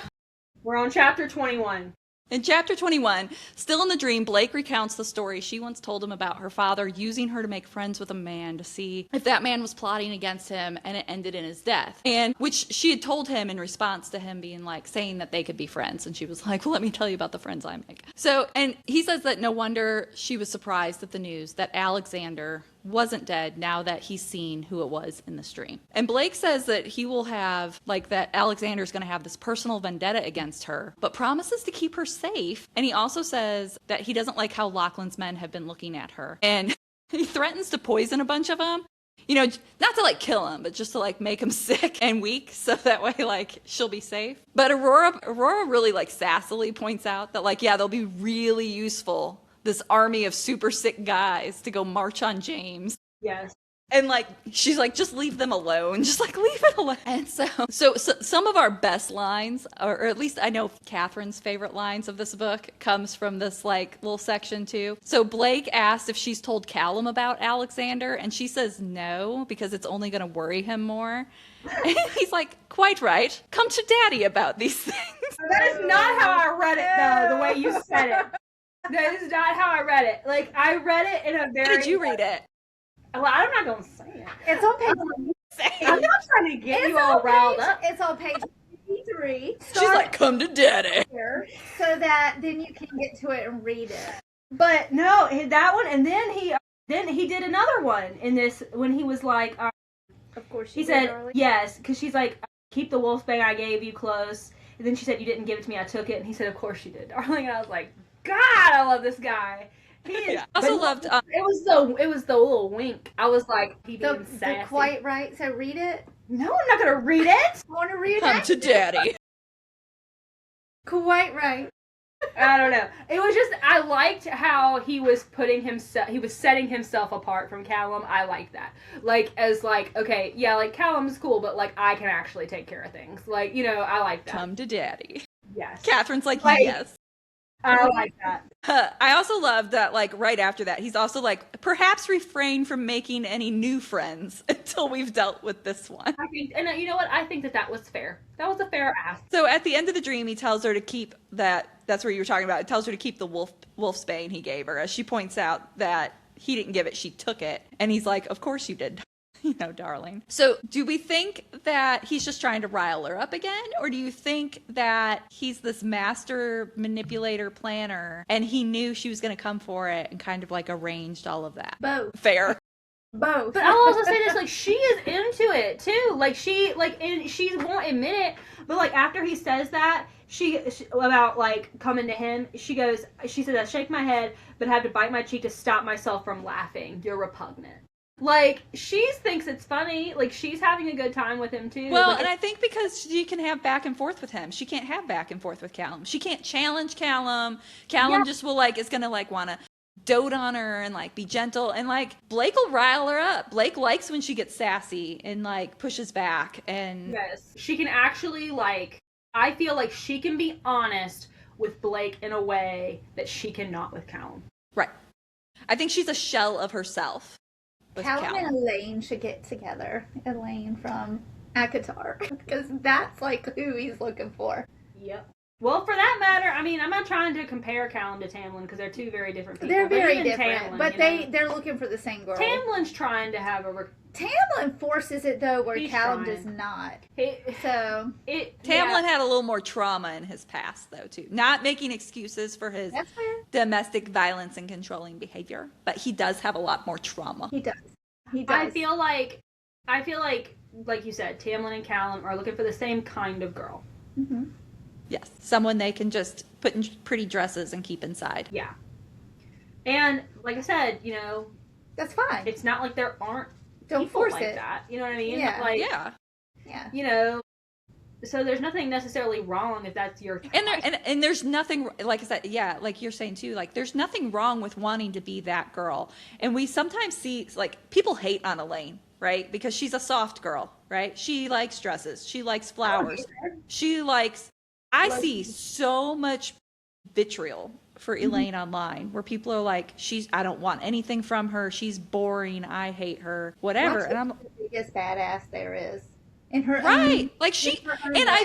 We're on chapter 21. in chapter 21, still in the dream, Blake recounts the story she once told him about her father using her to make friends with a man to see if that man was plotting against him, and it ended in his death. And which she had told him in response to him being like, saying that they could be friends. And she was like, well, let me tell you about the friends I make. So, and he says that no wonder she was surprised at the news that Alexander wasn't dead now that he's seen who it was in the dream. And Blake says that he will have, like, that Alexander's going to have this personal vendetta against her, but promises to keep her safe. And he also says that he doesn't like how Lachlan's men have been looking at her. And he threatens to poison a bunch of them. You know, not to like kill him, but just to like make him sick and weak so that way like she'll be safe. But Aurora really like sassily points out that like, yeah, they'll be really useful, this army of super sick guys to go march on James. Yes. And like, she's like, just leave them alone. Just like, leave it alone. And so some of our best lines, or at least I know Catherine's favorite lines of this book, comes from this like little section too. So Blake asked if she's told Callum about Alexander, and she says no, because it's only going to worry him more. And he's like, quite right. Come to daddy about these things. That is not how I read it, though, the way you said it. That is not how I read it. Like, I read it in a very... How did you read it? Well, I'm not going to say it. It's on page. I'm not trying to get you all riled up. It's on page 53. She's like, come to daddy. Here, so that then you can get to it and read it. But no, that one, and then he did another one in this when he was like, Of course, he said yes, because she's like, keep the wolfbane I gave you close. And then she said, you didn't give it to me, I took it. And he said, of course you did, darling. And I was like, God, I love this guy. He is. Yeah. I also loved. It was the little wink. I was like, he being sassy. Quite right. So read it. No, I'm not gonna read it. Want to read Come it? to daddy. Quite right. I don't know. It was just, I liked how he was setting himself apart from Callum. I liked that. Like, as like, okay, yeah, like Callum's cool, but like I can actually take care of things. Like, you know, I like that. Come to daddy. Yes. Catherine's like, Like- yes. I like that. I also love that, like, right after that, he's also like, perhaps refrain from making any new friends until we've dealt with this one. I think, and you know what? I think that was fair. That was a fair ask. So at the end of the dream, he tells her to keep that's where you were talking about, it tells her to keep the wolf's bane he gave her. As she points out that he didn't give it, she took it. And he's like, of course you did. darling. So do we think that he's just trying to rile her up again? Or do you think that he's this master manipulator planner and he knew she was going to come for it and kind of like arranged all of that? Both. Fair. Both. But I'll also say this, like, she is into it too. Like, she won't admit it, but like after he says that, she about like coming to him, she says, I shake my head, but have to bite my cheek to stop myself from laughing. You're repugnant. Like, she thinks it's funny. Like, she's having a good time with him too. Well, like, and I think because she can have back and forth with him. She can't have back and forth with Callum. She can't challenge Callum. Callum just will like, is going to like want to dote on her and like be gentle, and like Blake will rile her up. Blake likes when she gets sassy and like pushes back, and yes, she can actually like, I feel like she can be honest with Blake in a way that she cannot with Callum. right. I think she's a shell of herself with Callum and Elaine should get together. Elaine from ACOTAR. Because that's like who he's looking for. Yep. Well, for that matter, I mean, I'm not trying to compare Callum to Tamlin because they're two very different people. They're very even different, Tamlin, but you know? they're looking for the same girl. Tamlin's trying to have a... Tamlin forces it though, where He's Callum trying. does not. Tamlin So had a little more trauma in his past, though, too. Not making excuses for his that's fair. domestic violence and controlling behavior, but he does have a lot more trauma. He does. He does. I feel like, like you said, Tamlin and Callum are looking for the same kind of girl. Mm-hmm. Yes, someone they can just put in pretty dresses and keep inside. Yeah. And, like I said, you know, That's fine. it's not like there aren't Don't people force like it. that. You know what I mean? Yeah. Like, Yeah. Yeah. you know, so there's nothing necessarily wrong if that's your type. And there's nothing, like I said, yeah, like you're saying too, like there's nothing wrong with wanting to be that girl. And we sometimes see, like, people hate on Elaine, right? Because she's a soft girl, right? She likes dresses. She likes flowers. She likes, I see so much vitriol for Elaine online where people are like, I don't want anything from her. She's boring. I hate her, whatever. That's And I'm the biggest badass there is. In her right. own, Like she, in her own and way.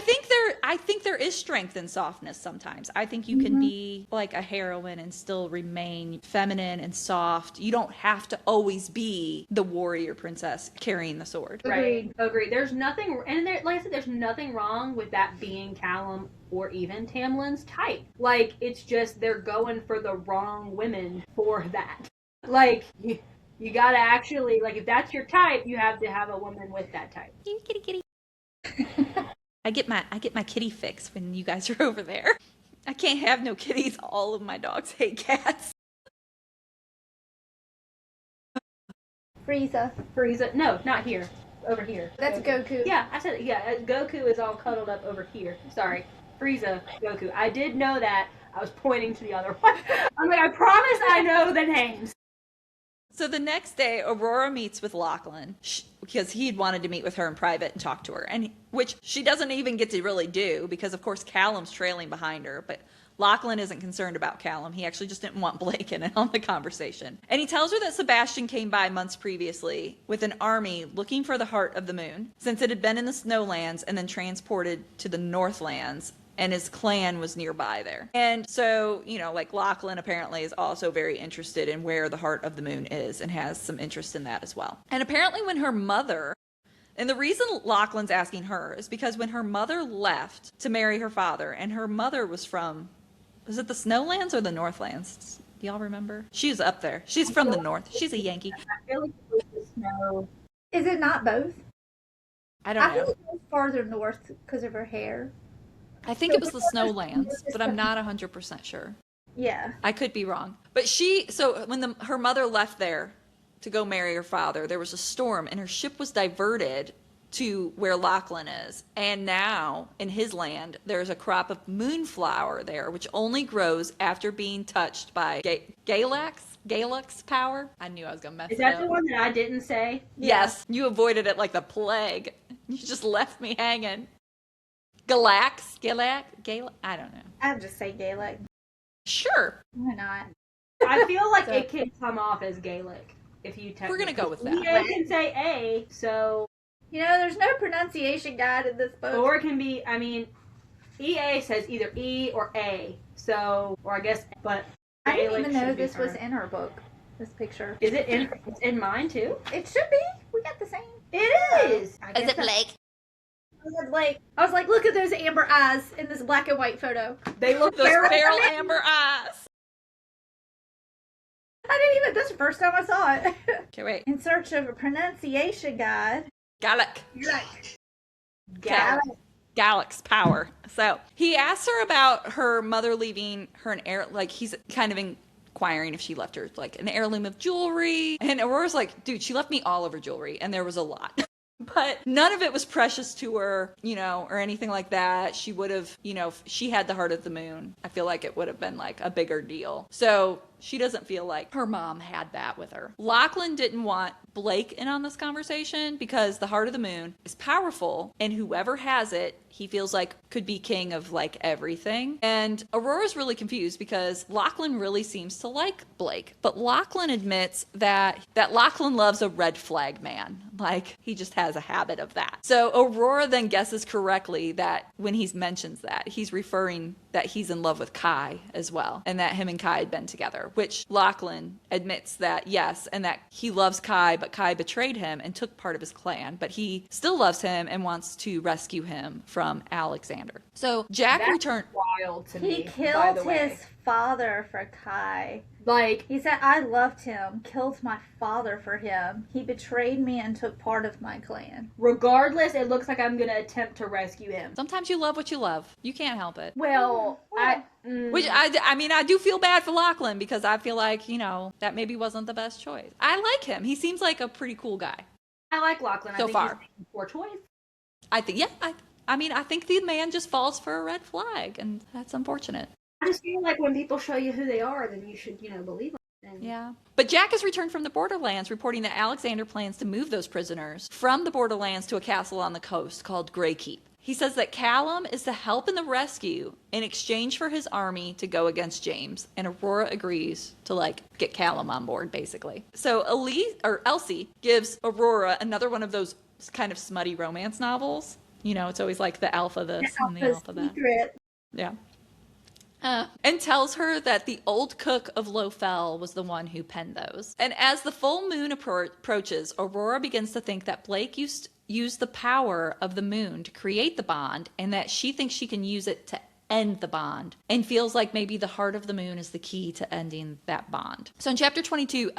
I think there is strength in softness sometimes. I think you can be like a heroine and still remain feminine and soft. You don't have to always be the warrior princess carrying the sword. Right. Agreed. There's nothing, and there, like I said, there's nothing wrong with that being Callum or even Tamlin's type. Like, it's just they're going for the wrong women for that. Like, you gotta actually, like, if that's your type, you have to have a woman with that type. Kitty, kitty. I get my kitty fix when you guys are over there. I can't have no kitties. All of my dogs hate cats. Frieza. No, not here. Over here. That's Goku. Yeah, I said, yeah, Goku is all cuddled up over here. Sorry. Frieza, Goku. I did know that. I was pointing to the other one. I'm like, I promise I know the names. So the next day, Aurora meets with Lachlan because he'd wanted to meet with her in private and talk to her, and which she doesn't even get to really do because, of course, Callum's trailing behind her. But Lachlan isn't concerned about Callum. He actually just didn't want Blake in it on the conversation. And he tells her that Sebastian came by months previously with an army looking for the Heart of the Moon, since it had been in the Snowlands and then transported to the Northlands, and his clan was nearby there. And so, you know, like Lachlan apparently is also very interested in where the Heart of the Moon is and has some interest in that as well. And apparently when her mother, and the reason Lachlan's asking her is because when her mother left to marry her father, and her mother was from, was it the Snowlands or the Northlands? Do y'all remember? She's up there. She's from the North. She's a Yankee. I feel like it was the snow. Is it not both? I don't I know. think it goes farther north because of her hair. I think it was the Snowlands, but I'm not 100% sure. Yeah. I could be wrong. But so when her mother left there to go marry her father, there was a storm and her ship was diverted to where Lachlan is. And now in his land, there's a crop of moonflower there, which only grows after being touched by Galux power. I knew I was going to mess Is it that up. the one that I didn't say? Yes, you avoided it like the plague. You just left me hanging. Galax? I don't know. I'll just say Gaelic. Sure. Why not? I feel like So- it can come off as Gaelic if you We're going to go with that. EA can say A, so... You know, there's no pronunciation guide in this book. Or it can be, I mean, EA says either E or A, so, or I guess, but I didn't Gaelic even know should be this was her. in her book. This picture. Is it in, it's in mine too? It should be. We we got the same? It is. I Is guess it Blake? I was like, look at those amber eyes in this black and white photo. They look Those feral. feral amber eyes. I didn't even, this is the first time I saw it. Okay, wait. In search of a pronunciation guide. Gallic. Gal- Gallic's power. So he asks her about her mother leaving her an heir, like he's kind of inquiring if she left her like an heirloom of jewelry. And Aurora's like, dude, she left me all of her jewelry, and there was a lot. But none of it was precious to her, you know, or anything like that. She would have, you know, if she had the Heart of the Moon, I feel like it would have been like a bigger deal. So she doesn't feel like her mom had that with her. Lachlan didn't want Blake in on this conversation because the Heart of the Moon is powerful, and whoever has it, he feels like could be king of like everything. And Aurora's really confused because Lachlan really seems to like Blake, but Lachlan admits that Lachlan loves a red flag man. Like he just has a habit of that. So Aurora then guesses correctly that when he mentions that, he's referring that he's in love with Kai as well, and that him and Kai had been together, which Lachlan admits that yes, and that he loves Kai, but Kai betrayed him and took part of his clan, but he still loves him and wants to rescue him from Alexander. So Jack That's returned. wild to me. He by killed the way. his father for Kai. Like, He said, I loved him, killed my father for him. He betrayed me and took part of my clan. regardless, it looks like I'm gonna attempt to rescue him. Sometimes you love what you love. You can't help it. Well, Which I mean, I do feel bad for Lachlan because I feel like, you know, that maybe wasn't the best choice. I like him. He seems like a pretty cool guy. I like Lachlan. So I think far. he's making poor choice. I think, yeah, I mean, I think the man just falls for a red flag, and that's unfortunate. I just feel like when people show you who they are, then you should, believe them. And Yeah. But Jack has returned from the Borderlands, reporting that Alexander plans to move those prisoners from the Borderlands to a castle on the coast called Grey Keep. He says that Callum is to help in the rescue in exchange for his army to go against James, and Aurora agrees to like get Callum on board, basically. So Elsie gives Aurora another one of those kind of smutty romance novels. You know, it's always like the alpha this and the alpha that. Secret. Yeah. And tells her that the old cook of Lofell was the one who penned those. And as the full moon approaches, Aurora begins to think that Blake used the power of the moon to create the bond, and that she thinks she can use it to end the bond, and feels like maybe the Heart of the Moon is the key to ending that bond. So in chapter 22,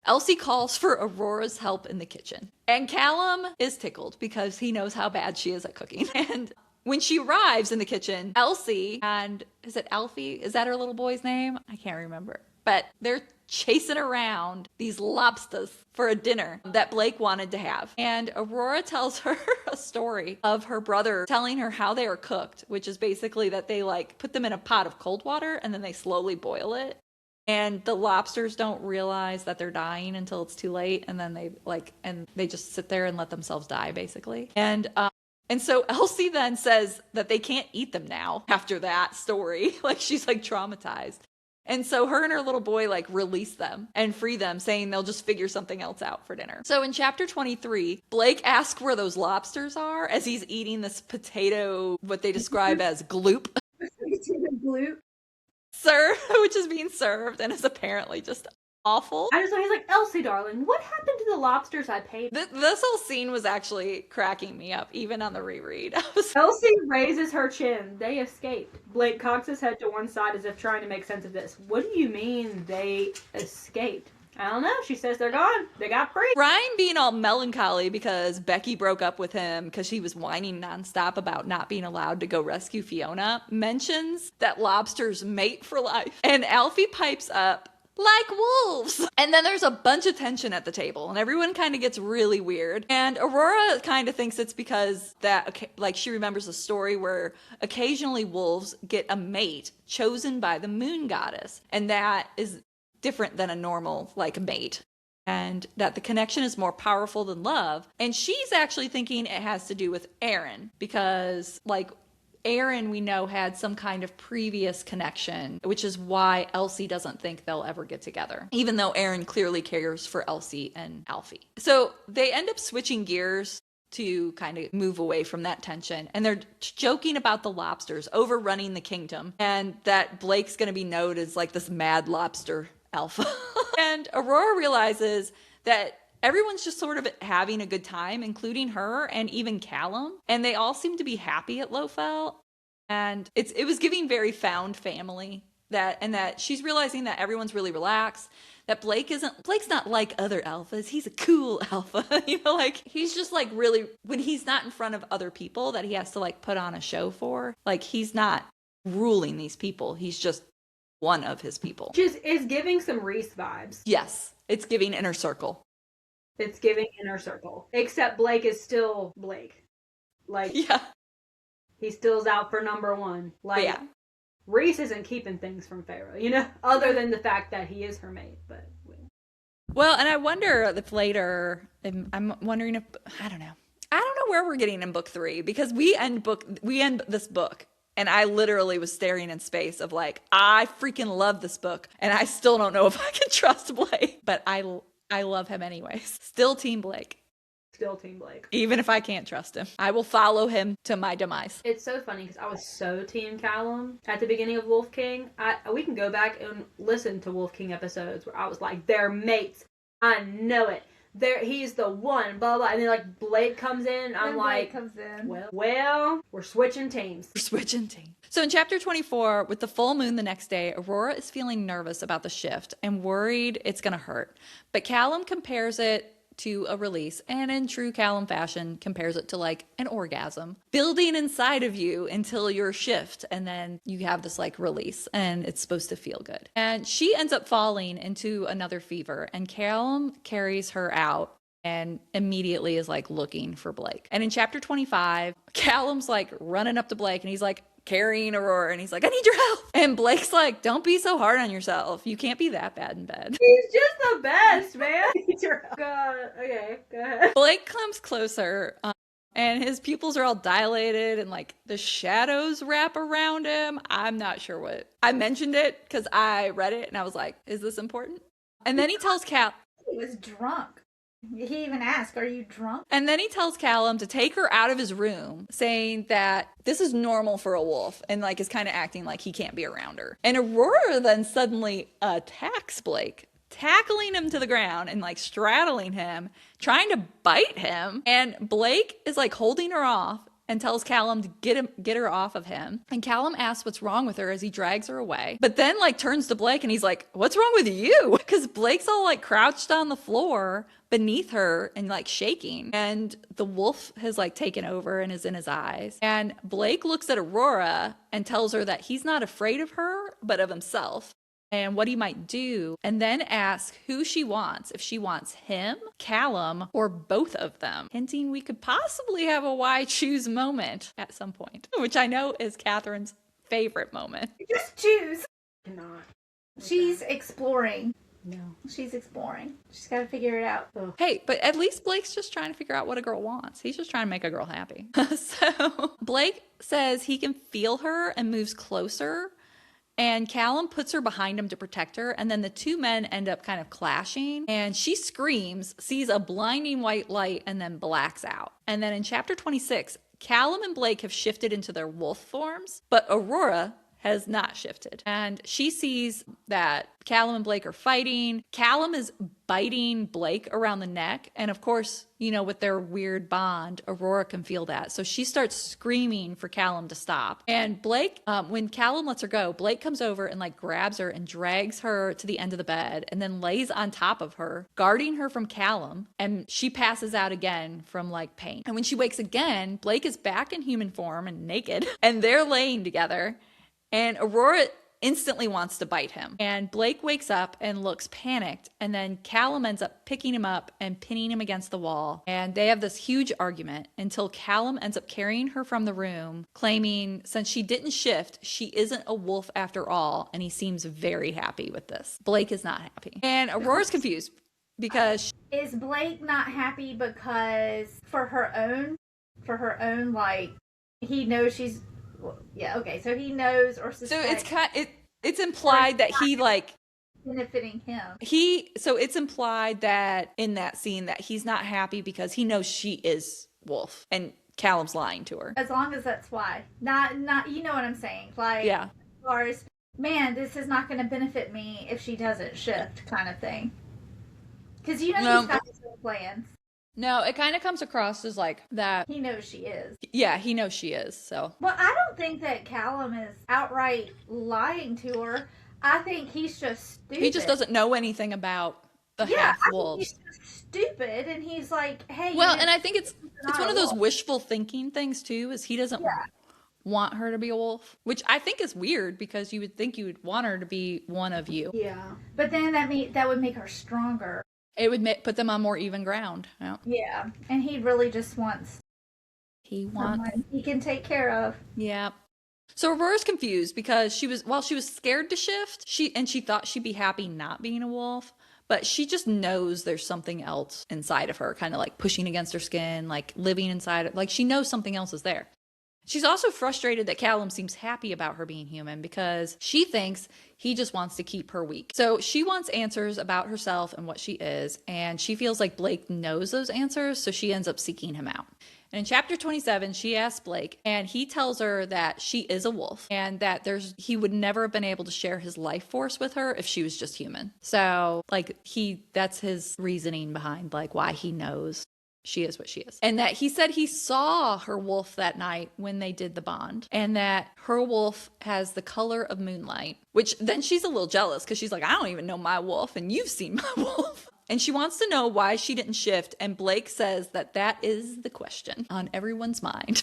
Elsie calls for Aurora's help in the kitchen. And Callum is tickled because he knows how bad she is at cooking. And when she arrives in the kitchen, Elsie and, is it Alfie? Is that her little boy's name? I can't remember. But they're chasing around these lobsters for a dinner that Blake wanted to have. And Aurora tells her a story of her brother telling her how they are cooked, which is basically that they like put them in a pot of cold water and then they slowly boil it. And the lobsters don't realize that they're dying until it's too late. And then they just sit there and let themselves die, basically. And so Elsie then says that they can't eat them now after that story. Like she's like traumatized. And so her and her little boy like release them and free them, saying they'll just figure something else out for dinner. So in chapter 23, Blake asks where those lobsters are as he's eating this potato, what they describe as gloop. Gloop. Which is being served and is apparently just awful. I just know he's like, Elsie, darling, what happened to the lobsters I paid? This whole scene was actually cracking me up, even on the reread. Elsie raises her chin. They escaped. Blake cocks his head to one side as if trying to make sense of this. What do you mean they escaped? I don't know. She says they're gone. They got free. Ryan being all melancholy because Becky broke up with him because he was whining nonstop about not being allowed to go rescue Fiona, mentions that lobsters mate for life. And Alfie pipes up, like wolves. And then there's a bunch of tension at the table and everyone kind of gets really weird. And Aurora kind of thinks it's because that, like, she remembers a story where occasionally wolves get a mate chosen by the moon goddess. And that is different than a normal, like, mate. And that the connection is more powerful than love. And she's actually thinking it has to do with Aaron because, like, Aaron, we know, had some kind of previous connection, which is why Elsie doesn't think they'll ever get together, even though Aaron clearly cares for Elsie and Alfie. So they end up switching gears to kind of move away from that tension. And they're joking about the lobsters overrunning the kingdom and that Blake's going to be known as like this mad lobster alpha. And Aurora realizes that everyone's just sort of having a good time, including her and even Callum. And they all seem to be happy at Lowfell. And it was giving very found family, that she's realizing that everyone's really relaxed, that Blake's not like other alphas. He's a cool alpha. Like he's just like really, when he's not in front of other people that he has to like put on a show for, like he's not ruling these people. He's just one of his people. Just is giving some Reese vibes. Yes, it's giving Inner Circle. It's giving Inner Circle. Except Blake is still Blake. Like, yeah, he still's out for number one. Like, yeah. Reese isn't keeping things from Pharaoh, other than the fact that he is her mate. But well, and I wonder if later, I'm wondering if, I don't know where we're getting in book 3, because we end this book. And I literally was staring in space of like, I freaking love this book. And I still don't know if I can trust Blake. But I love him anyways. Still Team Blake. Still Team Blake. Even if I can't trust him. I will follow him to my demise. It's so funny because I was so Team Callum at the beginning of Wolf King. We can go back and listen to Wolf King episodes where I was like, they're mates. I know it. He's the one, blah, blah. And then like Blake comes in. I'm like, well, we're switching teams. So in chapter 24, with the full moon the next day, Aurora is feeling nervous about the shift and worried it's going to hurt. But Callum compares it to a release, and in true Callum fashion, compares it to like an orgasm building inside of you until your shift, and then you have this like release, and it's supposed to feel good. And she ends up falling into another fever, and Callum carries her out and immediately is like looking for Blake. And in chapter 25, Callum's like running up to Blake, and he's like carrying Aurora, and he's like, I need your help. And Blake's like, don't be so hard on yourself. You can't be that bad in bed. He's just the best, man. God. Okay, go ahead. Blake comes closer, and his pupils are all dilated, and like the shadows wrap around him. I'm not sure what. I mentioned it because I read it and I was like, is this important? And then he tells Cal. He was drunk. He even asked, are you drunk? And then he tells Callum to take her out of his room, saying that this is normal for a wolf, and like is kind of acting like he can't be around her. And Aurora then suddenly attacks Blake, tackling him to the ground and like straddling him, trying to bite him. And Blake is like holding her off and tells Callum to get her off of him. And Callum asks what's wrong with her as he drags her away. But then like turns to Blake and he's like, what's wrong with you? Because Blake's all like crouched on the floor beneath her and like shaking. And the wolf has like taken over and is in his eyes. And Blake looks at Aurora and tells her that he's not afraid of her, but of himself and what he might do, and then asks who she wants, if she wants him, Callum, or both of them, hinting we could possibly have a why choose moment at some point, which I know is Catherine's favorite moment. Just choose. Not. She's exploring. No. She's exploring. She's got to figure it out. Ugh. Hey, but at least Blake's just trying to figure out what a girl wants. He's just trying to make a girl happy. So Blake says he can feel her and moves closer. And Callum puts her behind him to protect her. And then the two men end up kind of clashing. And she screams, sees a blinding white light, and then blacks out. And then in chapter 26, Callum and Blake have shifted into their wolf forms. But Aurora has not shifted. And she sees that Callum and Blake are fighting. Callum is biting Blake around the neck. And of course, with their weird bond, Aurora can feel that. So she starts screaming for Callum to stop. And Blake, when Callum lets her go, Blake comes over and like grabs her and drags her to the end of the bed and then lays on top of her, guarding her from Callum. And she passes out again from like pain. And when she wakes again, Blake is back in human form and naked, and they're laying together. And Aurora instantly wants to bite him. And Blake wakes up and looks panicked. And then Callum ends up picking him up and pinning him against the wall. And they have this huge argument until Callum ends up carrying her from the room, claiming since she didn't shift, she isn't a wolf after all. And he seems very happy with this. Blake is not happy. And Aurora's confused because... Is Blake not happy because for her own, like, he knows she's... Yeah, okay, so he knows or suspects. So it's implied that he like benefiting him. So it's implied that in that scene that he's not happy because he knows she is wolf and Callum's lying to her. As long as that's why. Not you know what I'm saying. Like, yeah. As far as, man, this is not going to benefit me if she doesn't shift kind of thing. Because you know No. he's got his own plans. No, it kind of comes across as like that. He knows she is. Yeah, he knows she is. So Well, I don't think that Callum is outright lying to her. I think he's just stupid. he just doesn't know anything about the Yeah, half I think wolves. he's just stupid, and he's like, "Hey." Well, you and I think it's not one a of those wolf. wishful thinking things too. Is he doesn't Yeah. want her to be a wolf, which I think is weird because you would think you would want her to be one of you. Yeah. But then that would make her stronger. It would put them on more even ground. Yeah. Yeah, and he really just wants He wants. someone he can take care of. Yeah. So Aurora's confused because she was scared to shift. She thought she'd be happy not being a wolf, but she just knows there's something else inside of her, kind of like pushing against her skin, like living inside it. Like she knows something else is there. She's also frustrated that Callum seems happy about her being human because she thinks he just wants to keep her weak. So she wants answers about herself and what she is, and she feels like Blake knows those answers, so she ends up seeking him out. And in chapter 27, she asks Blake, and he tells her that she is a wolf and that he would never have been able to share his life force with her if she was just human. So like that's his reasoning behind like why he knows she is what she is. And that he said he saw her wolf that night when they did the bond, and that her wolf has the color of moonlight, which then she's a little jealous because she's like, I don't even know my wolf and you've seen my wolf. And she wants to know why she didn't shift. And Blake says that is the question on everyone's mind.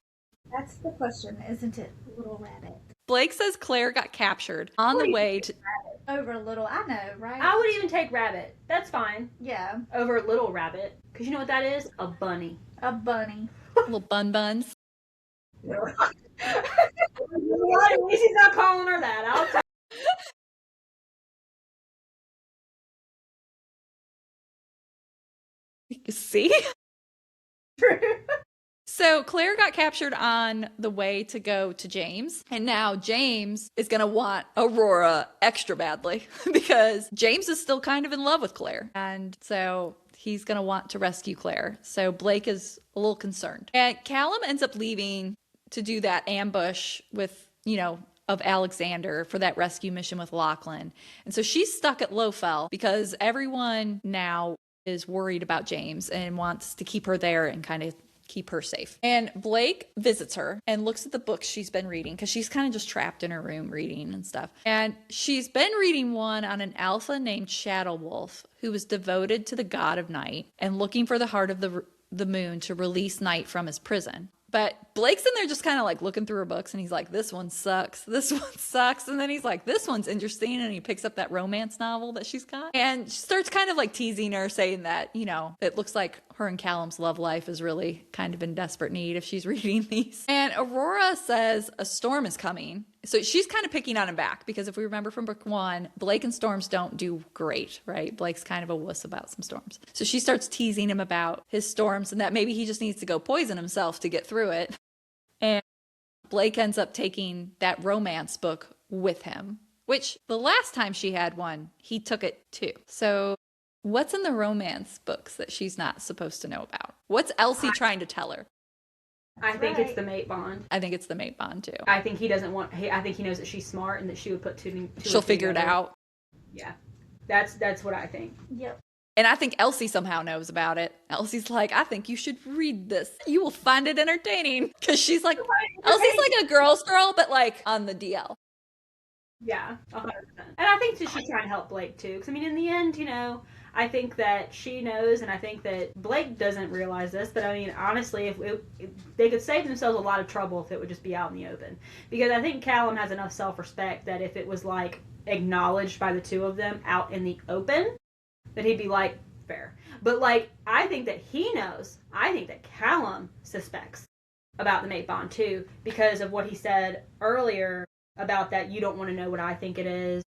That's the question, isn't it, little rabbit? Blake says Claire got captured on the way to... Over little, I know, right? I would even take rabbit. That's fine. Yeah, Over little rabbit. Because you know what that is? A bunny. a bunny. little buns. At least he's not calling her that. I'll tell See? So Claire got captured on the way to go to James, and now James is going to want Aurora extra badly because James is still kind of in love with Claire, and so he's going to want to rescue Claire. So Blake is a little concerned. And Callum ends up leaving to do that ambush with, of Alexander for that rescue mission with Lachlan. And so she's stuck at Lowfell because everyone now is worried about James and wants to keep her there and kind of keep her safe. And Blake visits her and looks at the books she's been reading because she's kind of just trapped in her room reading and stuff. And she's been reading one on an alpha named Shadow Wolf who was devoted to the god of night and looking for the heart of the moon to release night from his prison. But Blake's in there just kind of like looking through her books and he's like, this one sucks. This one sucks. And then he's like, this one's interesting. And he picks up that romance novel that she's got and she starts kind of like teasing her, saying that, it looks like her and Callum's love life is really kind of in desperate need if she's reading these. And Aurora says a storm is coming. So she's kind of picking on him back because if we remember from book 1, Blake and storms don't do great, right? Blake's kind of a wuss about some storms. So she starts teasing him about his storms and that maybe he just needs to go poison himself to get through it. And Blake ends up taking that romance book with him, which the last time she had one, he took it too. So what's in the romance books that she's not supposed to know about? What's Elsie trying to tell her? I think it's the mate bond. I think it's the mate bond too. I think he doesn't want. I think he knows that she's smart and that she would put two. She'll figure it out. Yeah, that's what I think. Yep. And I think Elsie somehow knows about it. Elsie's like, I think you should read this. You will find it entertaining. Because she's like, Elsie's like a girl's girl, but like on the DL. Yeah, 100%. And I think that she's trying to help Blake too. Because I mean, in the end, I think that she knows, and I think that Blake doesn't realize this. But I mean, honestly, if they could save themselves a lot of trouble if it would just be out in the open. Because I think Callum has enough self-respect that if it was like acknowledged by the two of them out in the open, that he'd be like, fair. But like, I think that he knows. I think that Callum suspects about the mate bond too, because of what he said earlier about that you don't want to know what I think it is,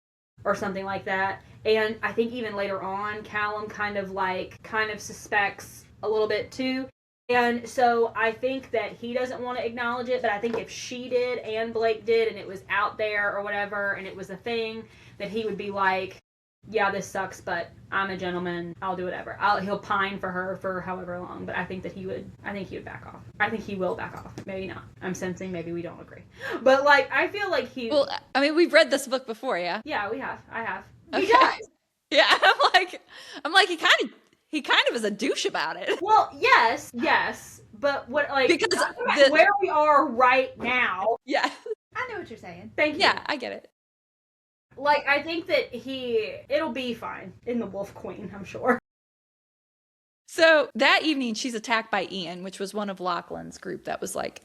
or something like that. And I think even later on, Callum kind of suspects a little bit too. And so I think that he doesn't want to acknowledge it, but I think if she did and Blake did and it was out there or whatever and it was a thing, that he would be like, yeah, this sucks, but I'm a gentleman. I'll do whatever. He'll pine for her for however long, but I think he would back off. I think he will back off. Maybe not. I'm sensing maybe we don't agree. But like, I feel like he... Well, I mean, we've read this book before, yeah? Yeah, we have. I have. Okay. He does. Yeah, I'm like, he he kind of is a douche about it. Well, yes, but what, like, Because where we are right now. Yeah. I know what you're saying. Thank you. Yeah, I get it. Like, I think that it'll be fine in the Wolf Queen, I'm sure. So that evening, she's attacked by Ian, which was one of Lachlan's group that was like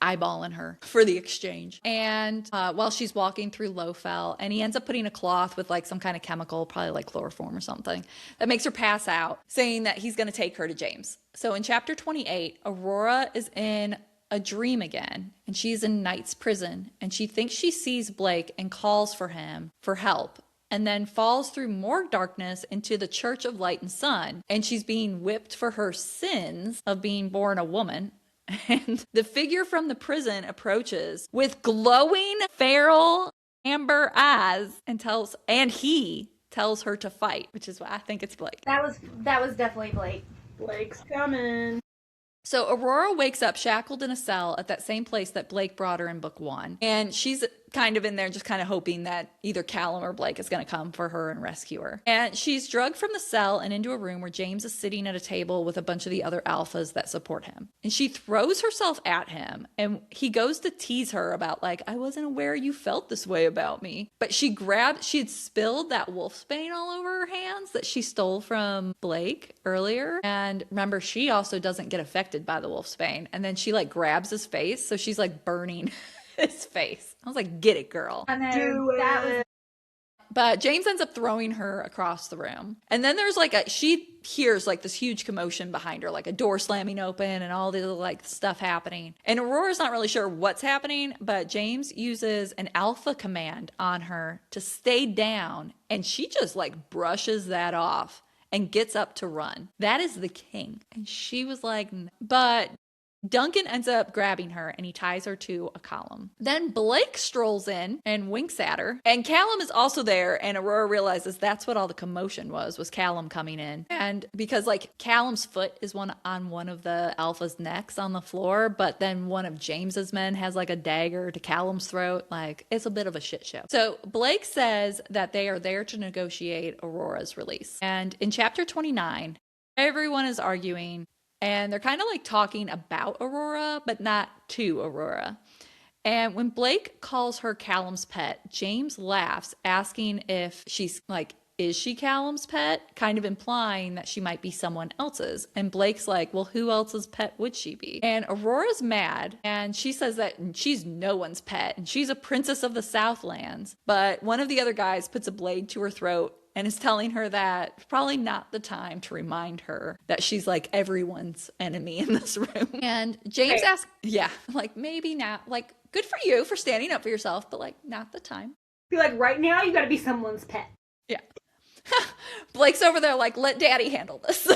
eyeballing her for the exchange. And while she's walking through Lowfell, and he ends up putting a cloth with like some kind of chemical, probably like chloroform or something, that makes her pass out, saying that he's going to take her to James. So in chapter 28, Aurora is in a dream again, and she's in Knight's prison, and she thinks she sees Blake and calls for him for help, and then falls through more darkness into the Church of Light and Sun, and she's being whipped for her sins of being born a woman. And the figure from the prison approaches with glowing feral amber eyes and he tells her to fight, which is why I think it's Blake. That was definitely Blake. Blake's coming. So Aurora wakes up shackled in a cell at that same place that Blake brought her in book 1. And she's kind of in there just kind of hoping that either Callum or Blake is going to come for her and rescue her. And she's drugged from the cell and into a room where James is sitting at a table with a bunch of the other alphas that support him. And she throws herself at him, and he goes to tease her about like, I wasn't aware you felt this way about me. But she had spilled that wolfsbane all over her hands that she stole from Blake earlier. And remember, she also doesn't get affected by the wolfsbane. And then she like grabs his face, so she's like burning his face. I was like, get it, girl. I know. Do That it. was But James ends up throwing her across the room. And then there's like she hears like this huge commotion behind her, like a door slamming open and all this like stuff happening. And Aurora's not really sure what's happening, but James uses an alpha command on her to stay down. And she just like brushes that off and gets up to run. That is the king. And she was like, but Duncan ends up grabbing her and he ties her to a column. Then Blake strolls in and winks at her. And Callum is also there, and Aurora realizes that's what all the commotion was Callum coming in. And because like Callum's foot is on one of the alpha's necks on the floor, but then one of James's men has like a dagger to Callum's throat. Like, it's a bit of a shit show. So Blake says that they are there to negotiate Aurora's release. And in chapter 29, everyone is arguing. And they're kind of like talking about Aurora, but not to Aurora. And when Blake calls her Callum's pet, James laughs, asking if she's like, is she Callum's pet? Kind of implying that she might be someone else's. And Blake's like, well, who else's pet would she be? And Aurora's mad, and she says that she's no one's pet, and she's a princess of the Southlands. But one of the other guys puts a blade to her throat and is telling her that it's probably not the time to remind her that she's like everyone's enemy in this room. And James asks, yeah, like maybe not, like good for you for standing up for yourself, but like not the time. Be like, right now you gotta be someone's pet. Yeah. Blake's over there like, let daddy handle this.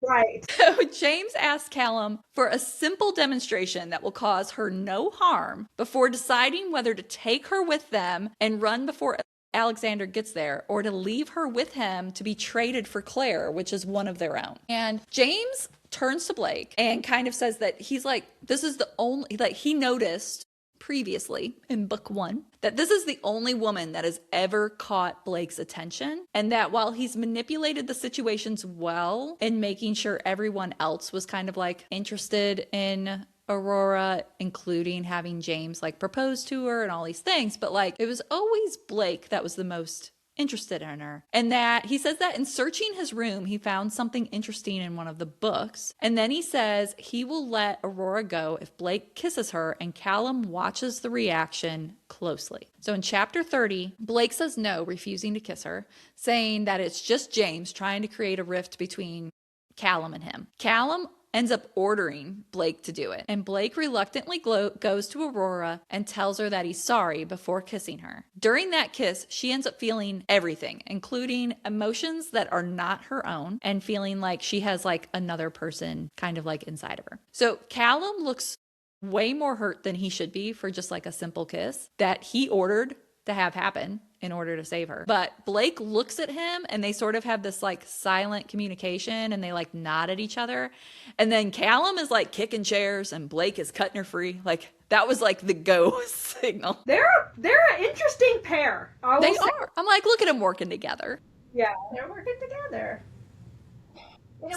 Right. So James asks Callum for a simple demonstration that will cause her no harm before deciding whether to take her with them and run before Alexander gets there, or to leave her with him to be traded for Claire, which is one of their own. And James turns to Blake and kind of says that he's like, this is the only, like he noticed previously in book 1 that this is the only woman that has ever caught Blake's attention, and that while he's manipulated the situations well in making sure everyone else was kind of like interested in Aurora, including having James like propose to her and all these things, but like it was always Blake that was the most interested in her. And that he says that in searching his room, he found something interesting in one of the books. And then he says he will let Aurora go if Blake kisses her, and Callum watches the reaction closely. So in chapter 30, Blake says no, refusing to kiss her, saying that it's just James trying to create a rift between Callum and him. Callum ends up ordering Blake to do it. And Blake reluctantly goes to Aurora and tells her that he's sorry before kissing her. During that kiss, she ends up feeling everything, including emotions that are not her own, and feeling like she has like another person kind of like inside of her. So Callum looks way more hurt than he should be for just like a simple kiss that he ordered to have happen in order to save her. But Blake looks at him and they sort of have this like silent communication and they like nod at each other. And then Callum is like kicking chairs and Blake is cutting her free. Like that was like the go signal. They're an interesting pair. They are. I'm like, look at them working together. Yeah. They're working together.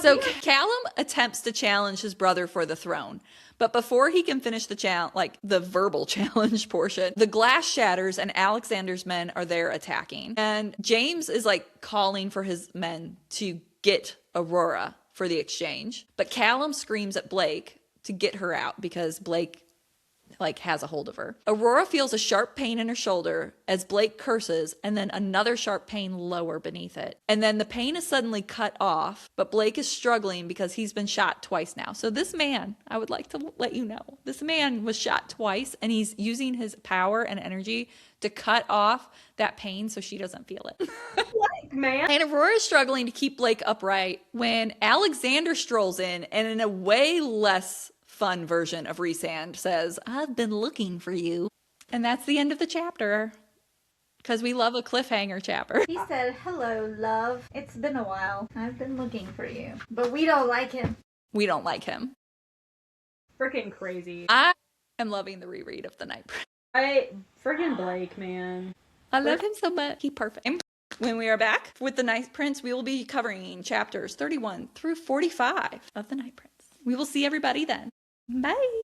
So Callum attempts to challenge his brother for the throne. But before he can finish the challenge, like the verbal challenge portion, the glass shatters and Alexander's men are there attacking. And James is like calling for his men to get Aurora for the exchange. But Callum screams at Blake to get her out because Blake like has a hold of her. Aurora feels a sharp pain in her shoulder as Blake curses and then another sharp pain lower beneath it. And then the pain is suddenly cut off, but Blake is struggling because he's been shot twice now. So this man, I would like to let you know, this man was shot twice and he's using his power and energy to cut off that pain so she doesn't feel it. Like, man. And Aurora is struggling to keep Blake upright when Alexander strolls in and in a way less fun version of Rhysand says, I've been looking for you. And that's the end of the chapter. Because we love a cliffhanger chapter. He said, hello, love. It's been a while. I've been looking for you. But we don't like him. We don't like him. Freaking crazy. I am loving the reread of The Night Prince. Freaking Blake, man. I love him so much. He's perfect. When we are back with The Night Prince, we will be covering chapters 31 through 45 of The Night Prince. We will see everybody then. Bye.